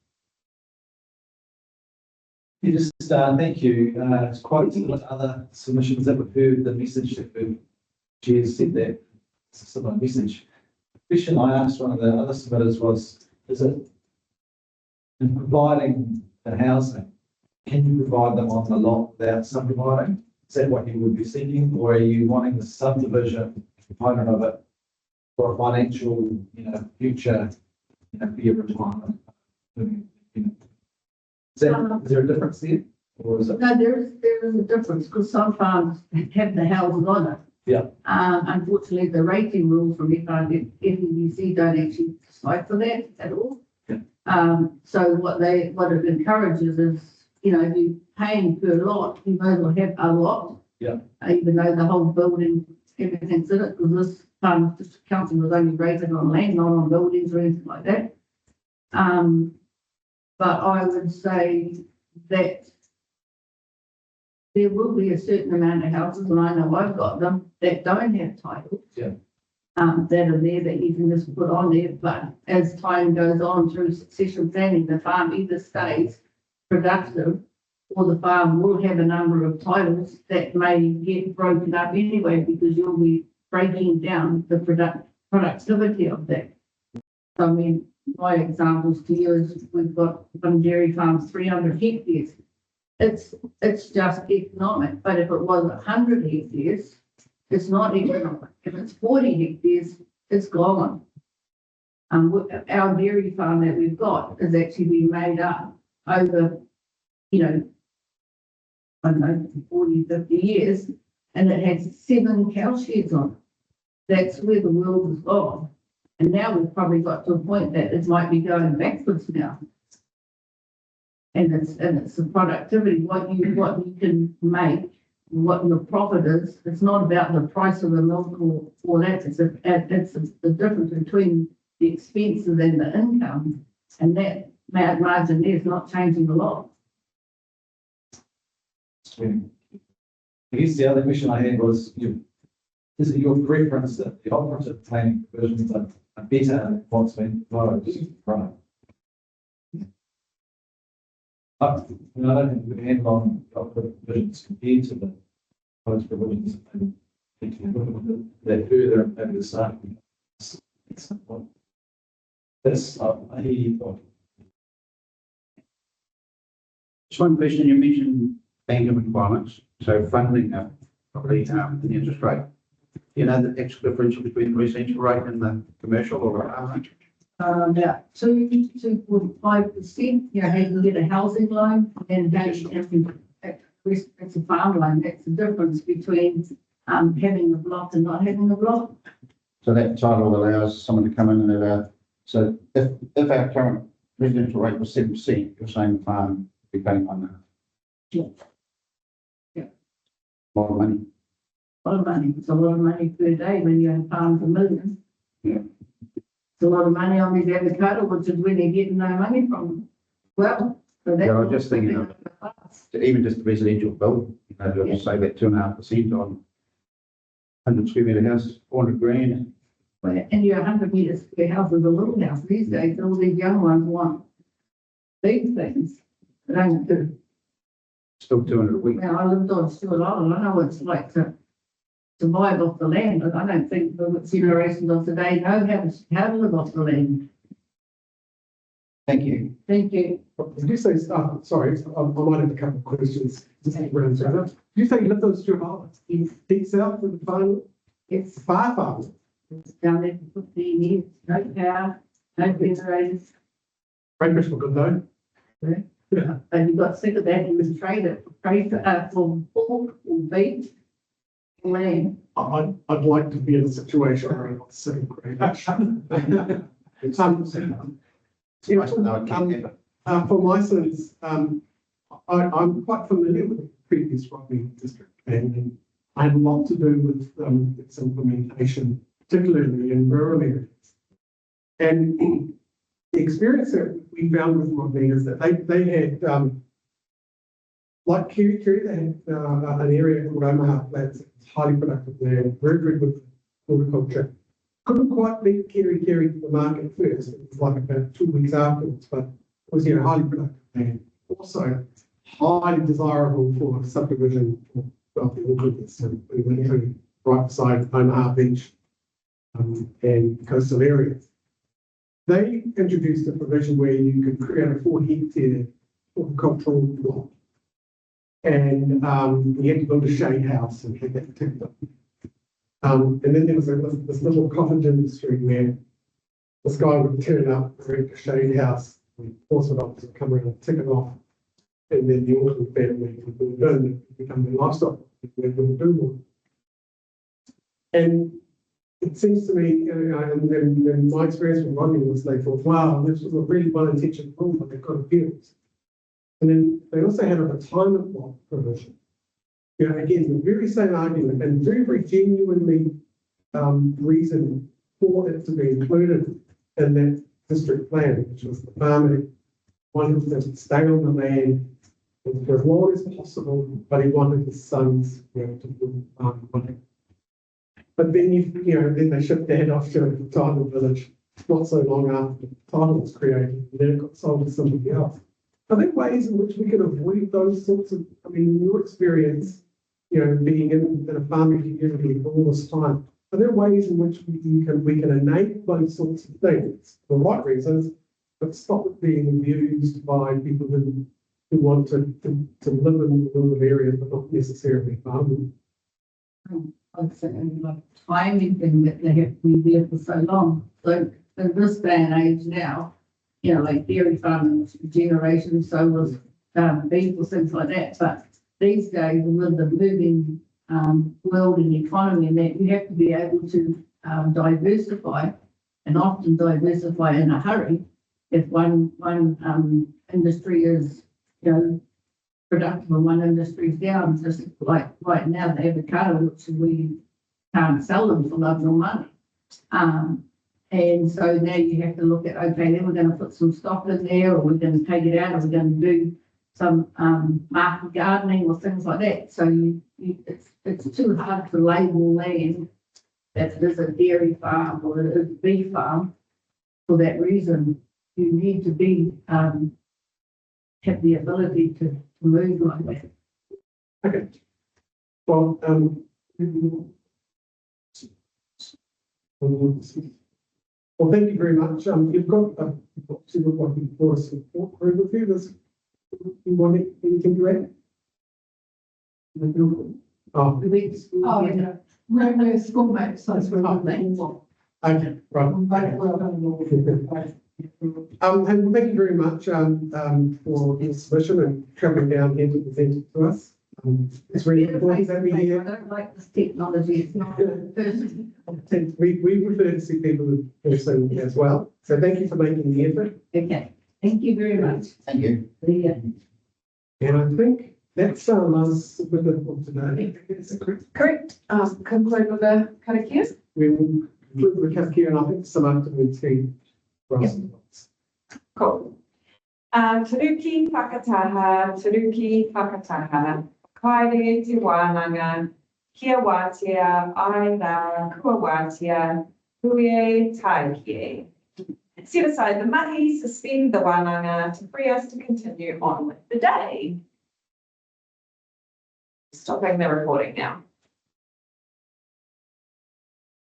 Thank you. It's quite similar to other submissions that we've heard, the message that the chair said that it's a similar message. The question I asked one of the other submitters was, is it in providing the housing, can you provide them on the lot without subdividing? Is that what you would be seeking, or are you wanting the subdivision component of it for a financial, future, for your retirement? Is there a difference there, or is it? No, there is a difference because some farms have the houses on it. Yeah. Unfortunately, the rating rules from FNDC don't actually decide for that at all. Yeah. So what it encourages is, if you're paying per lot, you may as well have a lot. Yeah. Even though the whole building, everything's in it, because this farm district council was only rated on land, not on buildings or anything like that. But I would say that there will be a certain amount of houses, and I know I've got them, that don't have titles. Yeah. That are there that you can just put on there, but as time goes on through succession planning, the farm either stays productive or the farm will have a number of titles that may get broken up anyway, because you'll be breaking down the productivity of that. I mean, my examples to you is we've got one dairy farms, 300 hectares. It's just economic, but if it was 100 hectares, it's not economic. If it's 40 hectares, it's gone. Our dairy farm that we've got is actually being made up over, you know, I don't know, 40, 50 years, and it has 7 cow sheds on it. That's where the world has gone. And now we've probably got to a point that it might be going backwards now. And it's the productivity, what you can make, what your profit is. It's not about the price of the milk or that. It's the difference between the expenses and the income. And that margin there is not changing a lot. I guess the other question I had was, is it your preference that the operative planning provisions are better than what's been proposed? Right. I don't think we can handle on the operative provisions compared to the proposed provisions that further impact the start. That's, I hear you. Just one question, you mentioned banking requirements, so funding probably the interest rate. You know, the actual differential between the residential rate and the commercial or rate? About 2.5%, you know, how you can get a housing loan and how you can, it's a farm loan. That's the difference between having a block and not having a block. So that title allows someone to come in and so if our current residential rate was 7%, you're saying the farm would be paying on that? Yeah. Yeah. A lot of money. A lot of money. It's a lot of money per day when you're in farm for millions. Yeah. It's a lot of money on these avocado, which is when they're getting no money from them. Well, so that's. Yeah, I was just thinking of even just the residential bill, you know, to Yeah. say that 2.5% on 100 square metre house, 400 grand. And your 100 metre square house is a little house these days. All these young ones want big things. They don't do. Still 200 a week. Now, I lived on Stuart Island. I know what it's like to survive off the land, but I don't think the generations of today know how to live off the land. Thank you. Thank you. Did you say, sorry, I might have a couple of questions. Just to run through that. Did you say you lived on Stuart Island? Yes. Deep south of the farm? It's Far. down there for 15 years. No power, no generators. Breakfast for good though. Yeah. And he got sick of that. He was traded for pork or beef or lamb. I'd like to be in a situation where I got sick of great. For my sons, I'm quite familiar with the previous rugby district and I had a lot to do with its implementation, particularly in rural areas. And the experience that we found with Rodney is that they had, like Kiri, they had an area called Omaha Flats, highly productive land, very good with horticulture. Couldn't quite beat Kiri to the market first. It was like about 2 weeks afterwards, but it was, highly productive land. Also highly desirable for subdivision for wealthy orchards. And we went to right beside Omaha Beach and coastal areas. They introduced a provision where you could create a 4-hectare horticultural block. And you had to build a shade house and had that ticked up. And then there was this little cottage industry where this guy would turn up, erect a shade house, and orthodox would come around and tick it off. And then the Orton family would move in and become their livestock. They wouldn't do more. And it seems to me, and my experience with Rodney was they thought, wow, this was a really well-intentioned rule, but they've got appeals. And then they also had a retirement block provision. Again, the very same argument and very, very genuinely reason for it to be included in that district plan, which was the farmer wanted to stay on the land for as long as possible, but he wanted his sons, to build money. But then then they shipped that off to the title village, not so long after the title was created, and then it got sold to somebody else. Are there ways in which we can avoid those sorts of, in your experience, being in a farming community for all this time, are there ways in which we can enable those sorts of things for the right reasons, but stop it being abused by people who want to live in rural areas but not necessarily farming? I'd say like timing thing that they have to be there for so long. So in this day and age now, like dairy farming was for generations, so was beef or things like that. But these days, with the moving world and economy, and that you have to be able to diversify, and often diversify in a hurry. If one industry is productive and one industry is down, just like right now the avocado, which we can't sell them for love nor money. And so now you have to look at, okay, then we're going to put some stock in there, or we're going to take it out, or we're going to do some market gardening or things like that. So it's too hard to label land that it is a dairy farm or it is a beef farm. For that reason, you need to be have the ability to move like that. Okay. Well, well, thank you very much. You've got for a support group with you. You want anything to add? Oh, yeah. We're schoolmates, so it's not that. okay, right. And thank you very much for your submission and travelling down here to present it to us. It's really important that we I hear. don't like this technology. It's not in person. We prefer to see people in person as well. So thank you for making the effort. Okay, thank you very much. Thank you. And I think that's our last submitted for today. Is that correct? Correct. Conclude with the karakia. We will conclude the karakia and I think some afternoon tea. for us. Cool. Taruki whakataha, kaere te wānanga, kia wātia, ai rā, kua wātia, hui taikie. Set aside the mahi, suspend the wānanga to free us to continue on with the day. Stopping the recording now.